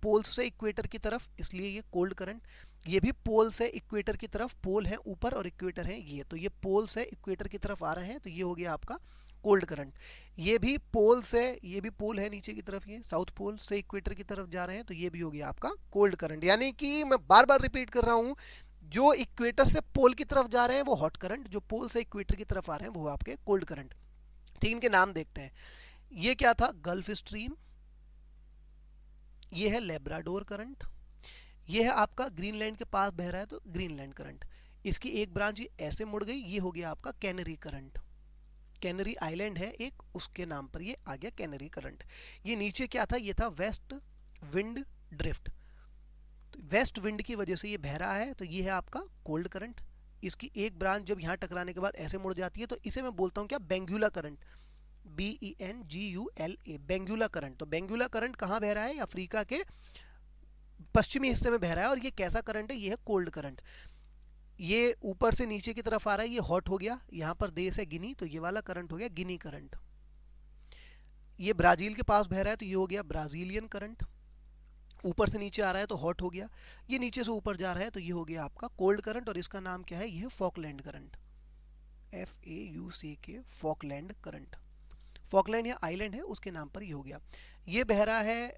पोल से इक्वेटर की तरफ इसलिए ये कोल्ड करंट, ये भी पोल से इक्वेटर की तरफ, पोल है ऊपर और इक्वेटर है ये, तो ये पोल से इक्वेटर की तरफ आ रहे हैं तो ये हो गया आपका कोल्ड करंट। ये भी पोल से, ये भी पोल है नीचे की तरफ, ये साउथ पोल से इक्वेटर की तरफ जा रहे हैं तो ये भी हो गया आपका कोल्ड करंट। यानी कि मैं बार बार रिपीट कर रहा हूं, जो इक्वेटर से पोल की तरफ जा रहे हैं वो हॉट करंट, जो पोल से इक्वेटर की तरफ आ रहे हैं वो आपके कोल्ड करंट। ठीक, इनके नाम देखते हैं। ये क्या था, गल्फ स्ट्रीम, ये है लेब्राडोर करंट, ये है आपका ग्रीनलैंड के पास बह रहा है तो ग्रीनलैंड करंट, इसकी एक ब्रांच ऐसे मुड़ गई, ये हो गया आपका कैनरी करंट, कैनरी आइलैंड है एक, उसके नाम पर ये आ गया कैनरी करंट। ये नीचे क्या था, ये था वेस्ट विंड ड्रिफ्ट, तो वेस्ट विंड की वजह से ये बह रहा है तो ये है आपका कोल्ड करंट। इसकी एक ब्रांच जब यहाँ टकराने के बाद ऐसे मुड़ जाती है तो इसे मैं बोलता हूँ क्या, Benguela current, BENGULA, Benguela current. तो बेंगुला करंट कहाँ बह रहा है, अफ्रीका के पश्चिमी हिस्से में बह रहा है, और ये कैसा करंट है, ये है कोल्ड करंट। ये ऊपर से नीचे की तरफ आ रहा है, ये हॉट हो गया, यहाँ पर देश है गिनी तो ये वाला करंट हो गया गिनी करंट। ये ब्राजील के पास बह रहा है तो ये हो गया ब्राजीलियन करंट, ऊपर से नीचे आ रहा है तो हॉट हो गया, ये नीचे से ऊपर जा रहा है तो ये हो गया आपका कोल्ड करंट, और इसका नाम क्या है, ये Falkland current, FAUCK, Falkland current. Falkland या आइलैंड है उसके नाम पर ये हो गया। ये बह रहा है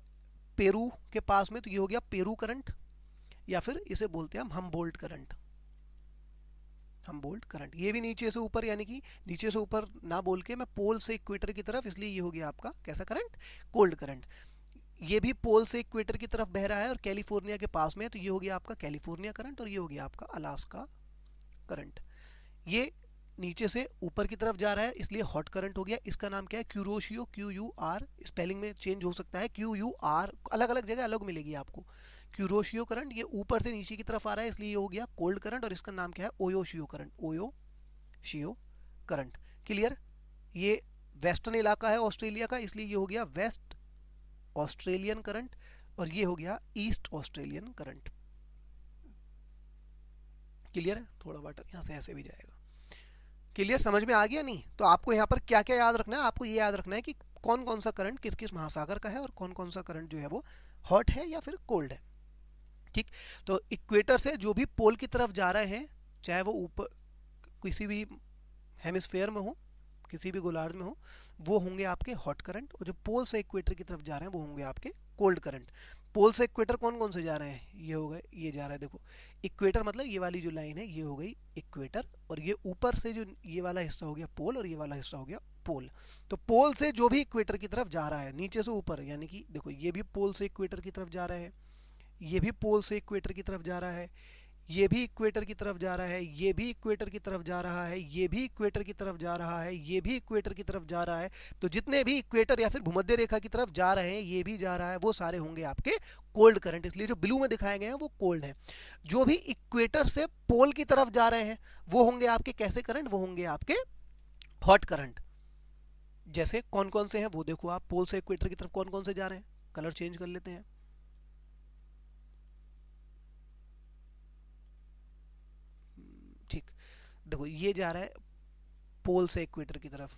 पेरू के पास में तो ये हो गया पेरू करंट, या फिर इसे बोलते हैं हम हमबोल्ट करंट, हमबोल्ट करंट। ये भी नीचे से ऊपर, यानी कि नीचे से ऊपर ना बोल के मैं पोल से इक्वेटर की तरफ, इसलिए ये हो गया आपका कैसा करंट, कोल्ड करंट। ये भी पोल से इक्वेटर की तरफ बह रहा है और कैलिफोर्निया के पास में है तो ये हो गया आपका कैलिफोर्निया करंट, और ये हो गया आपका अलास्का करंट। ये नीचे से ऊपर की तरफ जा रहा है इसलिए हॉट करंट हो गया, इसका नाम क्या है, क्यूरोशियो, QUR, स्पेलिंग में चेंज हो सकता है, QUR अलग अलग जगह अलग मिलेगी आपको, क्यूरोशियो करंट। ये ऊपर से नीचे की तरफ आ रहा है इसलिए ये हो गया कोल्ड करंट, और इसका नाम क्या है, ओयोशियो करंट, ओयोशियो करंट। क्लियर, ये वेस्टर्न इलाका है ऑस्ट्रेलिया का इसलिए ये हो गया वेस्ट ऑस्ट्रेलियन करंट, और ये हो गया ईस्ट ऑस्ट्रेलियन करंट। क्लियर है, थोड़ा वाटर यहाँ से ऐसे भी जाएगा। क्लियर, समझ में आ गया नहीं, तो आपको यहाँ पर क्या क्या याद रखना है, आपको ये याद रखना है कि कौन कौन सा करंट किस किस महासागर का है और कौन कौन सा करंट जो है वो हॉट है या फिर कोल्ड है। ठीक, तो इक्वेटर से जो भी पोल की तरफ जा रहे हैं, चाहे वो ऊपर किसी भी हेमिस्फेयर में हो, किसी भी गोलार्ध में हो, वो होंगे आपके हॉट करंट, और जो पोल से इक्वेटर की तरफ जा रहे हैं वो होंगे आपके कोल्ड करंट। पोल से इक्वेटर कौन कौन से जा रहे हैं, ये हो गए, ये जा रहा है देखो इक्वेटर, मतलब ये वाली जो लाइन है ये हो गई इक्वेटर, और ये ऊपर से जो ये वाला हिस्सा हो गया पोल, और ये वाला हिस्सा हो गया पोल। तो पोल से जो भी इक्वेटर की तरफ जा रहा है नीचे से ऊपर, यानी कि देखो ये भी पोल से इक्वेटर की तरफ जा रहा है, ये भी पोल से इक्वेटर की तरफ जा रहा है, ये भी इक्वेटर की तरफ जा रहा है, ये भी इक्वेटर की तरफ जा रहा है, ये भी इक्वेटर की तरफ जा रहा है, ये भी इक्वेटर की तरफ जा रहा है। तो जितने भी इक्वेटर या फिर भूमध्य रेखा की तरफ जा रहे हैं, ये भी जा रहा है, वो सारे होंगे आपके कोल्ड करंट, इसलिए जो ब्लू में दिखाए गए हैं वो कोल्ड है। जो भी इक्वेटर से पोल की तरफ जा रहे हैं वो होंगे आपके कैसे करंट, वो होंगे आपके हॉट करंट। जैसे कौन कौन से हैं वो देखो आप, पोल से इक्वेटर की तरफ कौन कौन से जा रहे हैं, कलर चेंज कर लेते हैं। ठीक, देखो ये जा रहा है पोल से इक्वेटर की तरफ,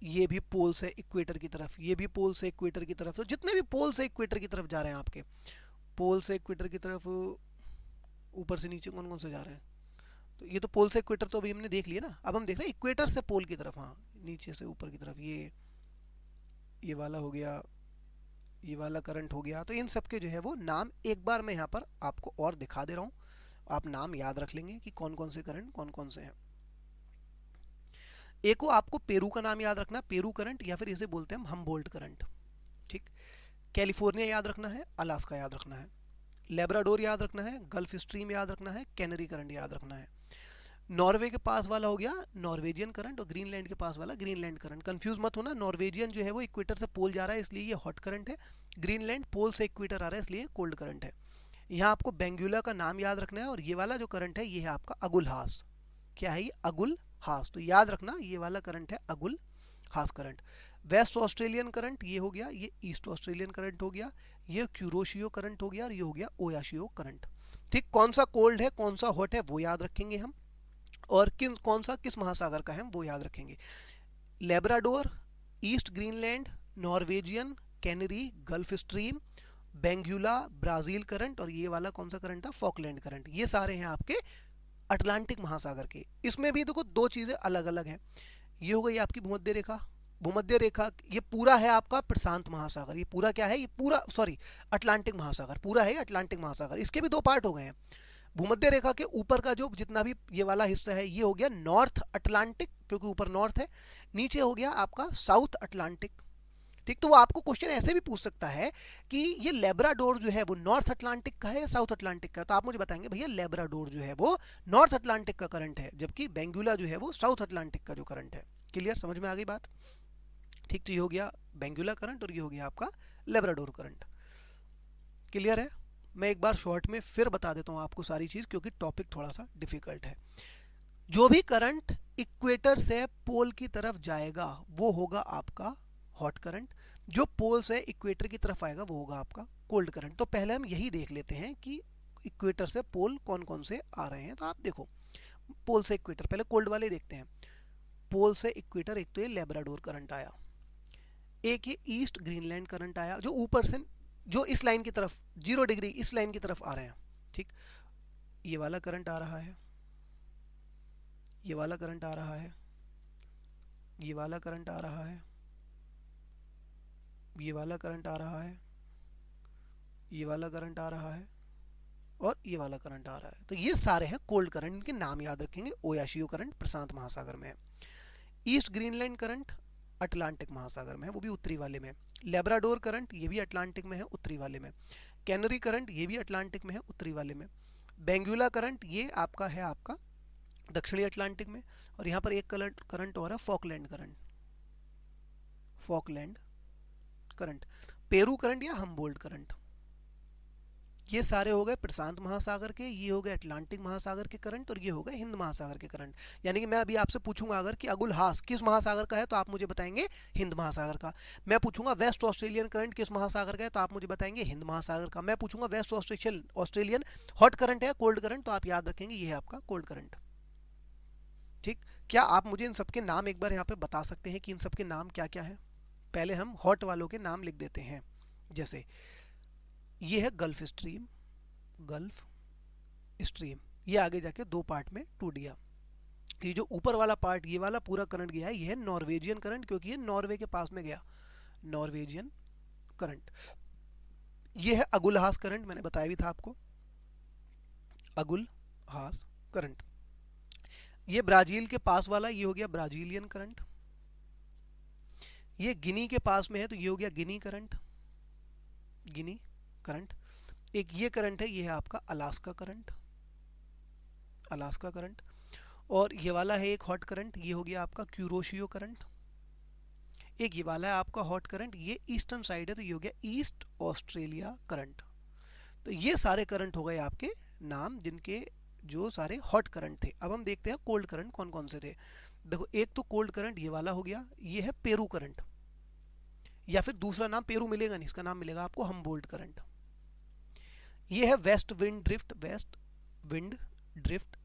ये भी पोल से इक्वेटर की तरफ, ये भी पोल से इक्वेटर की तरफ, तो जितने भी पोल से इक्वेटर की तरफ जा रहे हैं आपके, पोल से इक्वेटर की तरफ ऊपर से नीचे कौन कौन से जा रहे हैं, तो ये तो पोल से इक्वेटर तो अभी हमने देख लिया ना, अब हम देख रहे हैं इक्वेटर से पोल की तरफ, हाँ नीचे से ऊपर की तरफ, ये वाला हो गया, ये वाला करंट हो गया। तो इन सब के जो है वो नाम एक बार मैं यहाँ पर आपको और दिखा दे रहा हूँ, आप नाम याद रख लेंगे कि कौन कौन से करंट कौन कौन से हैं। एक को आपको पेरू का नाम याद रखना, पेरू करंट, या फिर इसे बोलते हैं हम हमबोल्ट करंट। ठीक, कैलिफोर्निया याद रखना है, अलास्का याद रखना है, लेब्राडोर याद रखना है, गल्फ स्ट्रीम याद रखना है, कैनरी करंट याद रखना है। नॉर्वे के पास वाला हो गया नॉर्वेजियन करंट और ग्रीनलैंड के पास वाला ग्रीनलैंड करंट। कंफ्यूज मत होना, नॉर्वेजियन जो है वो इक्वेटर से पोल जा रहा है इसलिए ये हॉट करंट है, ग्रीनलैंड पोल से इक्वेटर आ रहा है इसलिए कोल्ड करंट है। यहाँ आपको बेंगुला का नाम याद रखना है और ये वाला जो करंट है ये है आपका अगुल-हास। क्या है ये? अगुल-हास। तो याद रखना ये वाला करंट है अगुल-हास करंट। वेस्ट ऑस्ट्रेलियन करंट ये हो गया, ये ईस्ट ऑस्ट्रेलियन करंट हो गया, ये क्यूरोशियो करंट हो गया और ये हो गया ओयाशियो करंट। ठीक, कौन सा कोल्ड है कौन सा हॉट है वो याद रखेंगे हम, और कौन सा किस महासागर का है वो याद रखेंगे। Labrador, east Greenland, Norwegian, canary, gulf stream, Benguela, Brazil current और ये वाला कौन सा करंट था? Falkland current. ये सारे हैं आपके अटलांटिक महासागर के। इसमें भी देखो दो चीजें अलग अलग हैं। ये हो गई आपकी भूमध्य रेखा, भूमध्य रेखा ये पूरा है आपका प्रशांत महासागर, ये पूरा क्या है? ये पूरा अटलांटिक महासागर पूरा है अटलांटिक महासागर। इसके भी दो पार्ट हो गए हैं। भूमध्य रेखा के ऊपर का जो जितना भी ये वाला हिस्सा है ये हो गया नॉर्थ अटलांटिक, क्योंकि ऊपर नॉर्थ है। नीचे हो गया आपका साउथ अटलांटिक। ठीक, तो वो आपको क्वेश्चन ऐसे भी पूछ सकता है कि ये लेब्राडोर जो है वो नॉर्थ अटलांटिक का है या साउथ अटलांटिक का है, तो आप मुझे बताएंगे भैया लेब्राडोर जो है वो नॉर्थ अटलांटिक का करंट है, जबकि बेंगुला जो है वो साउथ अटलांटिक का जो करंट है। क्लियर, समझ में आ गई बात? ठीक, तो ये हो गया बेंगुला करंट और ये हो गया आपका लेब्राडोर करंट। क्लियर है? मैं एक बार शॉर्ट में फिर बता देता हूँ आपको सारी चीज, क्योंकि टॉपिक थोड़ा सा डिफिकल्ट है। जो भी करंट इक्वेटर से पोल की तरफ जाएगा वो होगा आपका हॉट करंट, जो पोल से इक्वेटर की तरफ आएगा वो होगा आपका कोल्ड करंट। तो पहले हम यही देख लेते हैं कि इक्वेटर से पोल कौन कौन से आ रहे हैं। तो आप देखो पोल से इक्वेटर, पहले कोल्ड वाले देखते हैं। पोल से इक्वेटर एक तो ये लेब्राडोर करंट आया, एक ये ईस्ट ग्रीनलैंड करंट आया, जो ऊपर से जो इस लाइन की तरफ 0 डिग्री इस लाइन की तरफ आ रहे हैं। ठीक, ये वाला करंट आ रहा है, ये वाला करंट आ रहा है, ये वाला करंट आ रहा है, ये वाला करंट आ रहा है, ये वाला करंट आ रहा है और ये वाला करंट आ रहा है। तो ये सारे हैं कोल्ड करंट, इनके नाम याद रखेंगे। ओयाशियो करंट प्रशांत महासागर में है, ईस्ट ग्रीनलैंड करंट अटलांटिक महासागर में है, वो भी उत्तरी वाले में। लेब्राडोर करंट ये भी अटलांटिक में है, उत्तरी वाले में। कैनरी करंट ये भी अटलांटिक में है, उत्तरी वाले में। बेंगुला करंट ये आपका है आपका दक्षिणी अटलांटिक में। और यहाँ पर एक करंट और है Falkland current, Falkland current. Peru current या हम्बोल्ट करंट, ये सारे हो गए प्रशांत महासागर के, ये हो गए अटलांटिक महासागर के करंट और ये हो गए हिंद महासागर के करंट। यानी कि मैं अभी आपसे पूछूंगा अगर कि अगुल-हास किस महासागर का है तो आप मुझे बताएंगे हिंद महासागर का। मैं पूछूंगा वेस्ट ऑस्ट्रेलियन करंट किस महासागर का है तो आप मुझे बताएंगे हिंद महासागर का। मैं पूछूंगा वेस्ट ऑस्ट्रेलियन हॉट करंट है कोल्ड करंट, तो आप याद रखेंगे ये है आपका कोल्ड करंट। ठीक, क्या आप मुझे इन सबके नाम एक बार यहाँ पे बता सकते हैं कि इन सबके नाम क्या क्या है? पहले हम हॉट वालों के नाम लिख देते हैं। जैसे ये है गल्फ स्ट्रीम, गल्फ स्ट्रीम, ये आगे जाके दो पार्ट में टूट गया। ये जो ऊपर वाला पार्ट ये वाला पूरा करंट गया है ये है नॉर्वेजियन करंट, क्योंकि ये नॉर्वे के पास में गया, नॉर्वेजियन करंट। ये है अगुल-हास करंट, मैंने बताया भी था आपको, अगुल-हास करंट। ये ब्राजील के पास वाला ये हो गया ब्राजीलियन करंट। ये गिनी के पास में है तो ये हो गया गिनी करंट, गिनी करंट। एक ये करंट है ये है आपका अलास्का करंट, अलास्का करंट। और ये वाला है एक हॉट करंट, ये हो गया आपका क्यूरोशियो करंट। एक ये वाला है आपका हॉट करंट, ये ईस्टर्न साइड है तो ये हो गया ईस्ट ऑस्ट्रेलिया करंट। तो ये सारे करंट हो गए आपके नाम जिनके जो सारे हॉट करंट थे। अब हम देखते हैं कोल्ड करंट कौन कौन से थे। देखो एक तो कोल्ड करंट ये वाला हो गया, ये है पेरू करंट, या फिर दूसरा नाम पेरू मिलेगा नहीं, इसका नाम मिलेगा आपको हम्बोल्ट करंट। ये है west wind drift, west wind drift.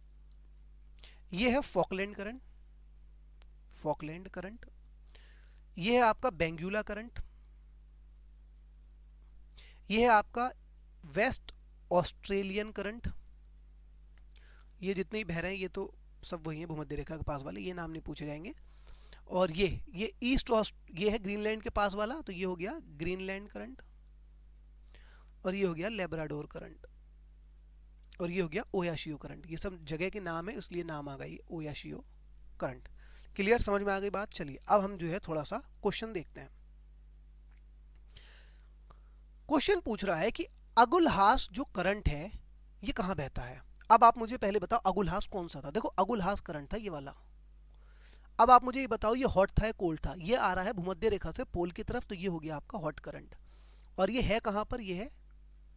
ये है फॉकलैंड करंट, फॉकलैंड करंट। ये है आपका बेंगुला करंट। ये है आपका वेस्ट ऑस्ट्रेलियन करंट। ये जितने ही बह रहे हैं ये तो सब वही है भूमध्य रेखा के पास वाले, ये नाम नहीं पूछे जाएंगे। और ये ये है ग्रीनलैंड के पास वाला, तो ये हो गया ग्रीनलैंड करंट। और ये हो गया लेब्राडोर करंट। और ये हो गया ओयाशियो करंट। ये सब जगह के नाम है इसलिए नाम आ गई ओयाशियो करंट। क्लियर, समझ में आ गई बात? चलिए अब हम जो है थोड़ा सा क्वेश्चन देखते हैं। क्वेश्चन पूछ रहा है कि अगुल-हास जो करंट है ये कहाँ बहता है। अब आप मुझे पहले बताओ अगुलहास कौन सा था। देखो अगुलहास करंट था ये वाला। अब आप मुझे ये बताओ ये हॉट था या कोल्ड था। ये आ रहा है भूमध्य रेखा से पोल की तरफ, तो ये हो गया आपका हॉट करंट। और ये है कहां पर, ये है,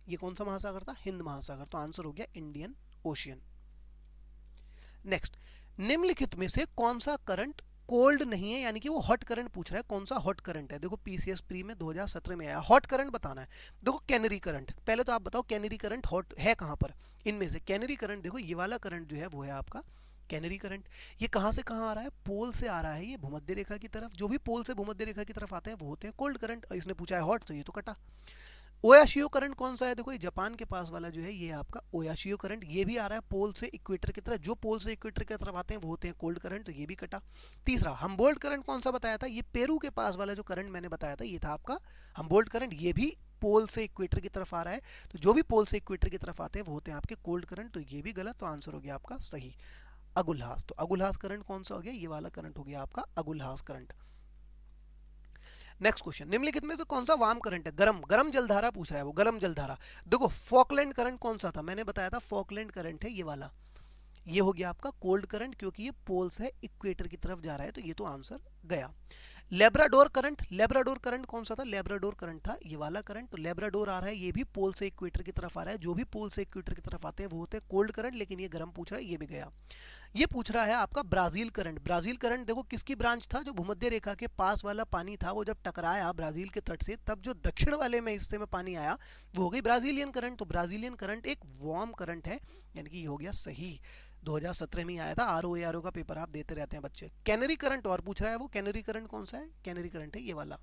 ये कौन सा महासागर था, हिंद महासागर, तो आंसर हो गया इंडियन ओशियन। नेक्स्ट, निम्नलिखित में से कौन सा करंट कोल्ड नहीं है, यानी कि वो हॉट करंट पूछ रहा है, कौन सा हॉट करंट है। देखो पीसीएस प्री में 2017 में आया, हॉट करंट बताना है। देखो कैनरी करंट, पहले तो आप बताओ कैनरी करंट हॉट है कहां पर। इनमें से कैनरी करंट, देखो ये वाला करंट जो है वो है आपका कैनरी करंट। ये कहां से कहां आ रहा है, पोल से आ रहा है, ये भूमध्य रेखा की तरफ। जो भी पोल से भूमध्य रेखा की तरफ आते हैं वो होते हैं कोल्ड करंट। और इसने पूछा है हॉट, तो ये तो कटा। ओयाशियो करंट कौन सा है, देखो ये जापान के पास वाला जो है ये आपका ओयाशियो करंट। ये भी आ रहा है पोल से इक्वेटर की तरफ। जो पोल से इक्वेटर की तरफ आते हैं वो होते हैं कोल्ड करंट, तो ये भी कटा। तीसरा हम्बोल्ट करंट कौन सा बताया था, ये पेरू के पास वाला जो करंट मैंने बताया था ये था आपका हम्बोल्ट करंट। ये भी पोल से इक्वेटर की तरफ आ रहा है, तो जो भी पोल से इक्वेटर की तरफ आते हैं वो होते हैं आपके कोल्ड करंट, तो ये भी गलत। तो आंसर हो गया आपका सही अगुलहास। तो अगुलहास करंट कौन सा हो गया, ये वाला करंट हो गया आपका अगुलहास करंट। नेक्स्ट क्वेश्चन, निम्नलिखित में से कौन सा वार्म करंट है, गरम गरम जलधारा पूछ रहा है वो, गरम जलधारा। देखो फॉकलैंड करंट कौन सा था, मैंने बताया था फॉकलैंड करंट है ये वाला। ये हो गया आपका कोल्ड करंट, क्योंकि ये पोल से इक्वेटर की तरफ जा रहा है, तो ये तो आंसर गया। लेब्राडोर करंट, लेब्राडोर करंट कौन सा था, लेब्राडोर करंट था ये वाला करंट। तो लेब्राडोर आ रहा है, ये भी पोल से इक्वेटर की तरफ आ रहा है। जो भी पोल से इक्वेटर की तरफ आते हैं वो होते हैं कोल्ड करंट, लेकिन ये गर्म पूछ रहा है, ये भी गया। ये पूछ रहा है आपका ब्राजील करंट। ब्राजील करंट देखो किसकी ब्रांच था, जो भूमध्य रेखा के पास वाला पानी था वो जब टकराया ब्राजील के तट से, तब जो दक्षिण वाले में हिस्से में पानी आया वो हो गई ब्राजीलियन करंट। तो ब्राजीलियन करंट एक वार्म करंट है, यानी कि ये हो गया सही। 2017 में आया था, आरओ का पेपर आप देते रहते हैं बच्चे। कैनरी करंट और पूछ रहा है वो, कैनरी करंट कौन सा है, कैनरी करंट है ये वाला।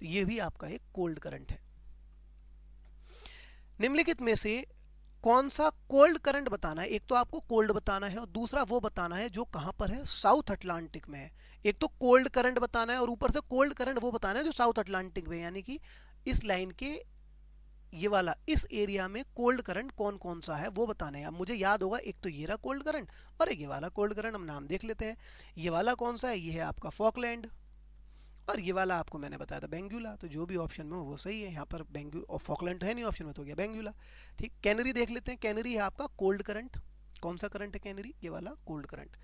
ये भी आपका एक कोल्ड करंट है। निम्नलिखित में से कौन सा कोल्ड करंट बताना है, एक तो आपको कोल्ड बताना है और दूसरा वो बताना है जो कहां पर है, साउथ अटलांटिक में है। एक तो कोल्ड करंट बताना है और ऊपर से कोल्ड करंट वो बताना है जो साउथ अटलांटिक में, यानी कि इस लाइन के ये वाला इस एरिया में कोल्ड करंट कौन कौन सा है वो बताना है। अब मुझे याद होगा एक तो ये रहा कोल्ड करंट और एक ये वाला कोल्ड करंट, हम नाम देख लेते हैं। ये वाला कौन सा है, ये है आपका फॉकलैंड, और ये वाला आपको मैंने बताया था बेंगुला। तो जो भी ऑप्शन में हो वो सही है, यहाँ पर बेंगुला और फॉकलैंड तो है नहीं ऑप्शन में, तो हो गया बेंगुला। ठीक, कैनरी देख लेते हैं। कैनरी है आपका कोल्ड करंट, कौन सा करंट है कैनरी, ये वाला cold current.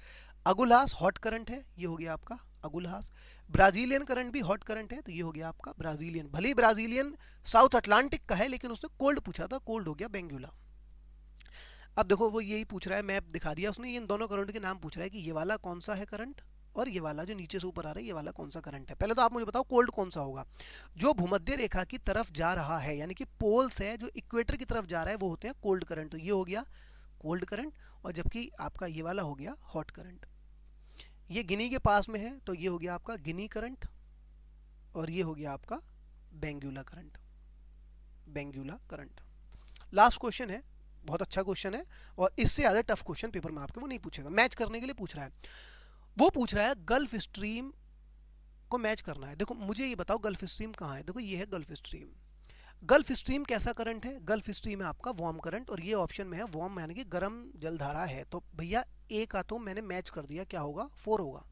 Agulhas hot current है, ये हो गया आपका अगुलहास। ब्राजीलियन करंट भी हॉट करंट है, तो ये हो गया आपका ब्राजीलियन। भले ही ब्राजीलियन साउथ अटलांटिक का है, लेकिन उसने कोल्ड पूछा था, कोल्ड हो गया बेंगुला। अब देखो वो यही पूछ रहा है, मैप दिखा दिया उसने, इन दोनों करंट के नाम पूछ रहा है कि ये वाला कौन सा है करंट और ये वाला जो नीचे से ऊपर आ रहा है ये वाला कौन सा करंट है। पहले तो आप मुझे बताओ कोल्ड कौन सा होगा, जो भूमध्य रेखा की तरफ जा रहा है, यानी कि पोल से जो इक्वेटर की तरफ जा रहा है वो होते हैं कोल्ड करंट। तो ये हो गया कोल्ड करंट, और जबकि आपका ये वाला हो गया हॉट करंट। ये गिनी के पास में है, तो ये हो गया आपका गिनी करंट, और ये हो गया आपका Benguela current, Benguela current. Last question है, बहुत अच्छा क्वेश्चन है, और इससे ज़्यादा टफ क्वेश्चन पेपर में आपके वो नहीं पूछेगा, मैच करने के लिए पूछ रहा है। वो पूछ रहा है गल्फ स्ट्रीम को मैच करना है। देखो मुझे ये बताओ गल्फ स्ट्रीम कहाँ है, देखो ये है गल्फ स्ट्रीम। गल्फ स्ट्रीम कैसा करंट है, गल्फ स्ट्रीम है आपका वार्म करंट, और ये ऑप्शन में है वार्म यानी कि गर्म जलधारा है। तो भैया ए का तो मैंने मैच कर दिया, क्या होगा 4 होगा।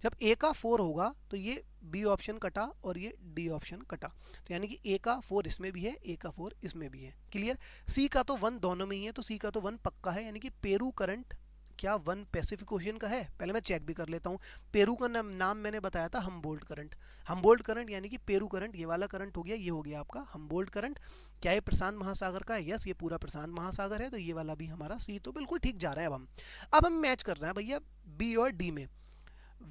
जब ए का 4 होगा तो ये बी ऑप्शन कटा और ये डी ऑप्शन कटा, तो यानी कि ए का 4 इसमें भी है, ए का 4 इसमें भी है, क्लियर। सी का तो 1 दोनों में ही है, तो सी का तो 1 पक्का है, यानी कि पेरू करंट क्या 1 पैसिफिक ओशियन का है। पहले मैं चेक भी कर लेता हूँ। पेरू का नाम मैंने बताया था हम्बोल्ट करंट, हम्बोल्ट करंट यानी कि पेरू करंट, ये वाला करंट हो गया, ये हो गया आपका हम्बोल्ट करंट। क्या ये प्रशांत महासागर का है, यस ये पूरा प्रशांत महासागर है, तो ये वाला भी हमारा सी तो बिल्कुल ठीक जा रहा है। अब हम मैच कर रहे हैं भैया बी और डी में,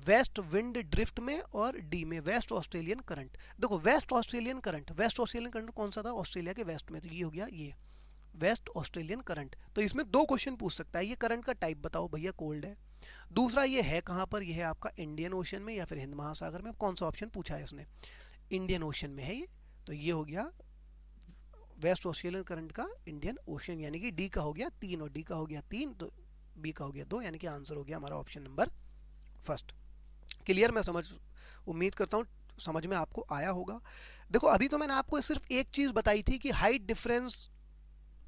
वेस्ट विंड ड्रिफ्ट में और डी में वेस्ट ऑस्ट्रेलियन करंट। देखो waste Australian current, waste Australian current कौन सा था, ऑस्ट्रेलिया के वेस्ट में, तो ये हो गया ये वेस्ट ऑस्ट्रेलियन करंट। तो इसमें 2 क्वेश्चन पूछ सकता है, ये करंट का टाइप बताओ भैया कोल्ड है, दूसरा ये है कहां पर, ये है आपका इंडियन ओशन में या फिर हिंद महासागर में। कौन सा ऑप्शन पूछा है इसने, इंडियन ओशन में है ये, तो ये हो गया वेस्ट ऑस्ट्रेलियन करंट का इंडियन ओशन, यानी कि डी का हो गया 3 और डी का हो गया 3, तो बी का हो गया 2, यानी कि आंसर हो गया हमारा ऑप्शन नंबर फर्स्ट। क्लियर, मैं उम्मीद करता हूँ समझ में आपको आया होगा। देखो अभी तो मैंने आपको सिर्फ एक चीज बताई थी कि हाइट डिफरेंस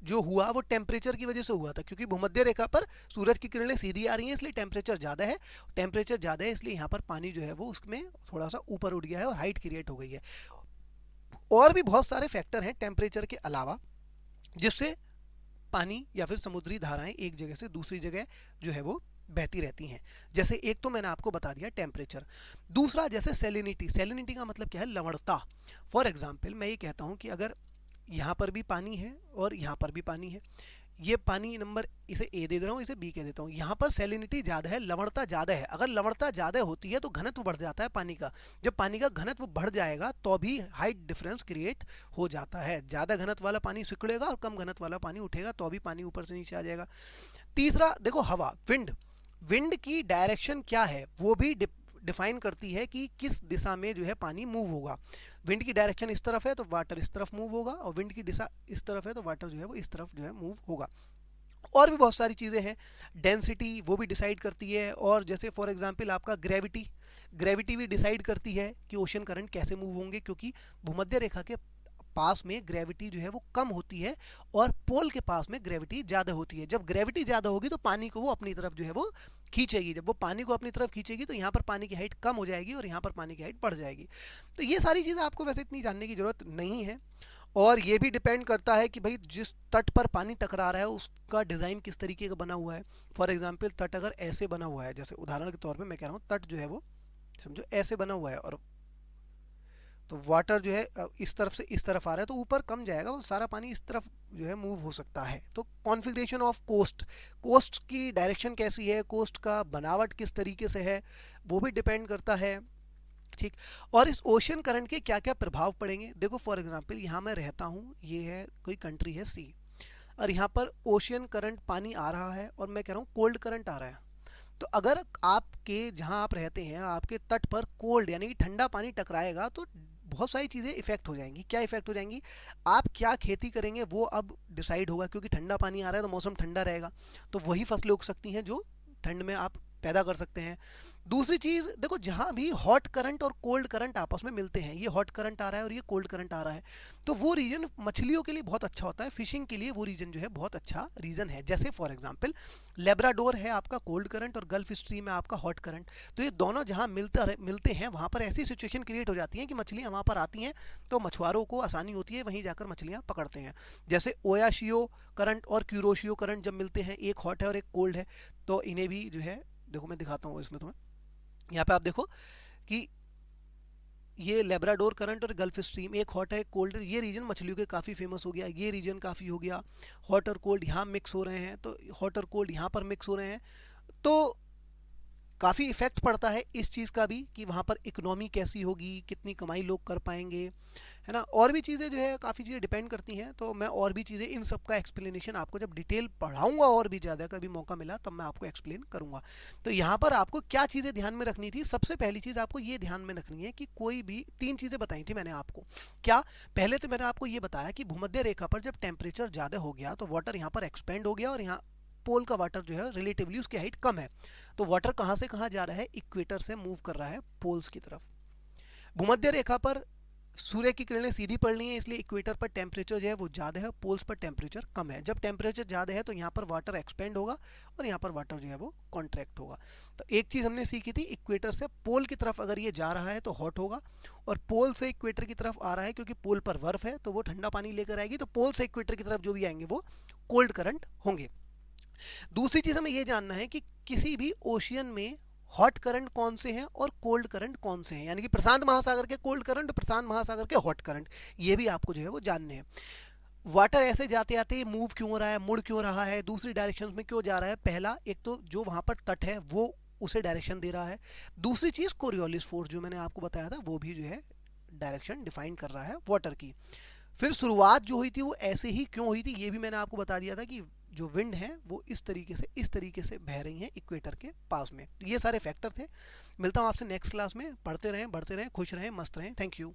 जो हुआ वो टेम्परेचर की वजह से हुआ था, क्योंकि भूमध्य रेखा पर सूरज की किरणें सीधी आ रही हैं, इसलिए टेम्परेचर ज़्यादा है, टेम्परेचर ज़्यादा है इसलिए यहाँ पर पानी जो है वो उसमें थोड़ा सा ऊपर उठ गया है और हाइट क्रिएट हो गई है। और भी बहुत सारे फैक्टर हैं टेम्परेचर के अलावा जिससे पानी या फिर समुद्री धाराएं एक जगह से दूसरी जगह जो है वो बहती रहती हैं। जैसे एक तो मैंने आपको बता दिया टेम्परेचर, दूसरा जैसे सैलिनिटी। सैलिनिटी का मतलब क्या है? लवणता। फॉर एग्जांपल मैं ये कहता हूँ कि अगर यहाँ पर भी पानी है और यहाँ पर भी पानी है, ये पानी नंबर इसे ए दे रहा हूँ, इसे बी कह देता हूँ। यहाँ पर सैलिनिटी ज़्यादा है, लवणता ज़्यादा है। अगर लवणता ज़्यादा होती है तो घनत्व बढ़ जाता है पानी का। जब पानी का घनत्व बढ़ जाएगा तो भी हाइट डिफरेंस क्रिएट हो जाता है। ज़्यादा घनत्व वाला पानी सिकुड़ेगा और कम घनत्व वाला पानी उठेगा तो भी पानी ऊपर से नीचे आ जाएगा। तीसरा देखो हवा, विंड। विंड की डायरेक्शन क्या है वो भी डिफाइन करती है कि किस दिशा में जो है पानी मूव होगा। विंड की डायरेक्शन इस तरफ है तो वाटर इस तरफ मूव होगा, और विंड की दिशा इस तरफ है तो वाटर जो है वो इस तरफ जो है मूव होगा। और भी बहुत सारी चीज़ें हैं। डेंसिटी वो भी डिसाइड करती है, और जैसे फॉर एग्जांपल आपका ग्रेविटी, ग्रेविटी भी डिसाइड करती है कि ओशन करंट कैसे मूव होंगे, क्योंकि भूमध्य रेखा के पास में ग्रेविटी जो है वो कम होती है और पोल के पास में ग्रेविटी ज़्यादा होती है। जब ग्रेविटी ज़्यादा होगी तो पानी को वो अपनी तरफ जो है वो खींचेगी। जब वो पानी को अपनी तरफ खींचेगी तो यहाँ पर पानी की हाइट कम हो जाएगी और यहाँ पर पानी की हाइट बढ़ जाएगी। तो ये सारी चीज़ें आपको वैसे इतनी जानने की ज़रूरत नहीं है। और ये भी डिपेंड करता है कि भाई जिस तट पर पानी टकरा रहा है उसका डिज़ाइन किस तरीके का बना हुआ है। फॉर एग्जांपल तट अगर ऐसे बना हुआ है, जैसे उदाहरण के तौर पे मैं कह रहा हूँ तट जो है वो समझो ऐसे बना हुआ है, और तो वाटर जो है इस तरफ से इस तरफ आ रहा है तो ऊपर कम जाएगा और सारा पानी इस तरफ जो है मूव हो सकता है। तो कॉन्फ़िगरेशन ऑफ कोस्ट, कोस्ट की डायरेक्शन कैसी है, कोस्ट का बनावट किस तरीके से है, वो भी डिपेंड करता है। ठीक। और इस ओशन करंट के क्या क्या प्रभाव पड़ेंगे, देखो फॉर एग्जांपल यहाँ मैं रहता हूँ, ये है कोई कंट्री है सी, और यहाँ पर ओशियन करंट पानी आ रहा है और मैं कह रहा हूँ कोल्ड करंट आ रहा है। तो अगर आपके जहाँ आप रहते हैं आपके तट पर कोल्ड यानी कि ठंडा पानी टकराएगा तो बहुत सारी चीज़ें इफेक्ट हो जाएंगी। क्या इफेक्ट हो जाएंगी? आप क्या खेती करेंगे वो अब डिसाइड होगा, क्योंकि ठंडा पानी आ रहा है तो मौसम ठंडा रहेगा, तो वही फसलें उग सकती हैं जो ठंड में आप पैदा कर सकते हैं। दूसरी चीज़ देखो, जहाँ भी हॉट करंट और कोल्ड करंट आपस में मिलते हैं, ये हॉट करंट आ रहा है और ये कोल्ड करंट आ रहा है, तो वो रीजन मछलियों के लिए बहुत अच्छा होता है, फिशिंग के लिए वो रीजन जो है बहुत अच्छा रीजन है। जैसे फॉर एग्जांपल लेब्राडोर है आपका कोल्ड करंट और गल्फ स्ट्रीम है आपका हॉट करंट, तो ये दोनों जहाँ मिलते हैं वहाँ पर ऐसी सिचुएशन क्रिएट हो जाती है कि मछलियाँ वहाँ पर आती हैं तो मछुआरों को आसानी होती है, वहीं जाकर मछलियाँ पकड़ते हैं। जैसे ओयाशियो करंट और क्यूरोशियो करंट जब मिलते हैं, एक हॉट है और एक कोल्ड है, तो इन्हें भी जो है देखो मैं दिखाता हूँ इसमें तुम्हें, यहाँ पे आप देखो कि ये लेब्राडोर करंट और गल्फ स्ट्रीम, एक हॉट है एक कोल्ड है, ये रीजन मछलियों के काफ़ी फेमस हो गया, ये रीजन काफ़ी हो गया। हॉट और कोल्ड यहाँ मिक्स हो रहे हैं, तो हॉट और कोल्ड यहाँ पर मिक्स हो रहे हैं, तो काफ़ी इफेक्ट पड़ता है इस चीज़ का भी कि वहाँ पर इकोनॉमी कैसी होगी, कितनी कमाई लोग कर पाएंगे, है ना। और भी चीज़ें जो है काफ़ी चीज़ें डिपेंड करती हैं। तो मैं और भी चीज़ें इन सब का एक्सप्लेनेशन आपको जब डिटेल पढ़ाऊंगा और भी ज़्यादा कभी मौका मिला तब मैं आपको एक्सप्लेन करूंगा। तो यहाँ पर आपको क्या चीज़ें ध्यान में रखनी थी, सबसे पहली चीज़ आपको ये ध्यान में रखनी है कि कोई भी तीन चीज़ें बताई थी मैंने आपको। क्या? पहले तो मैंने आपको ये बताया कि भूमध्य रेखा पर जब टेम्परेचर ज़्यादा हो गया तो वाटर यहाँ पर एक्सपेंड हो गया और यहाँ पोल का वाटर जो है रिलेटिवली उसकी हाइट कम है, तो वाटर कहाँ से कहाँ जा रहा है, इक्वेटर से मूव कर रहा है पोल्स की तरफ। भूमध्य रेखा पर सूर्य की किरणें सीधी पड़ रही हैं, इसलिए इक्वेटर पर टेम्परेचर जो है वो ज़्यादा है, पोल्स पर टेम्परेचर कम है। जब टेम्परेचर ज़्यादा है तो यहाँ पर वाटर एक्सपेंड होगा और यहाँ पर वाटर जो है वो कॉन्ट्रैक्ट होगा। तो एक चीज़ हमने सीखी थी, इक्वेटर से पोल की तरफ अगर ये जा रहा है तो हॉट होगा, और पोल से इक्वेटर की तरफ आ रहा है क्योंकि पोल पर बर्फ है तो वो ठंडा पानी लेकर आएगी, तो पोल से इक्वेटर की तरफ जो भी आएंगे वो कोल्ड करंट होंगे। दूसरी चीज़ हमें यह जानना है कि किसी भी ओशियन में हॉट करंट कौन से हैं और कोल्ड करंट कौन से हैं, यानी कि प्रशांत महासागर के कोल्ड करंट, प्रशांत महासागर के हॉट करंट, ये भी आपको जो है वो जानने हैं। वाटर ऐसे जाते आते मूव क्यों हो रहा है, मुड़ क्यों रहा है, दूसरी डायरेक्शन में क्यों जा रहा है, पहला एक तो जो वहाँ पर तट है वो उसे डायरेक्शन दे रहा है, दूसरी चीज़ कोरियोलिस फोर्स जो मैंने आपको बताया था वो भी जो है डायरेक्शन डिफाइन कर रहा है वाटर की। फिर शुरुआत जो हुई थी वो ऐसे ही क्यों हुई थी ये भी मैंने आपको बता दिया था कि जो विंड है वो इस तरीके से बह रही हैं इक्वेटर के पास में। तो ये सारे फैक्टर थे। मिलता हूँ आपसे नेक्स्ट क्लास में, पढ़ते रहें, बढ़ते रहें, खुश रहें, मस्त रहें। Thank you.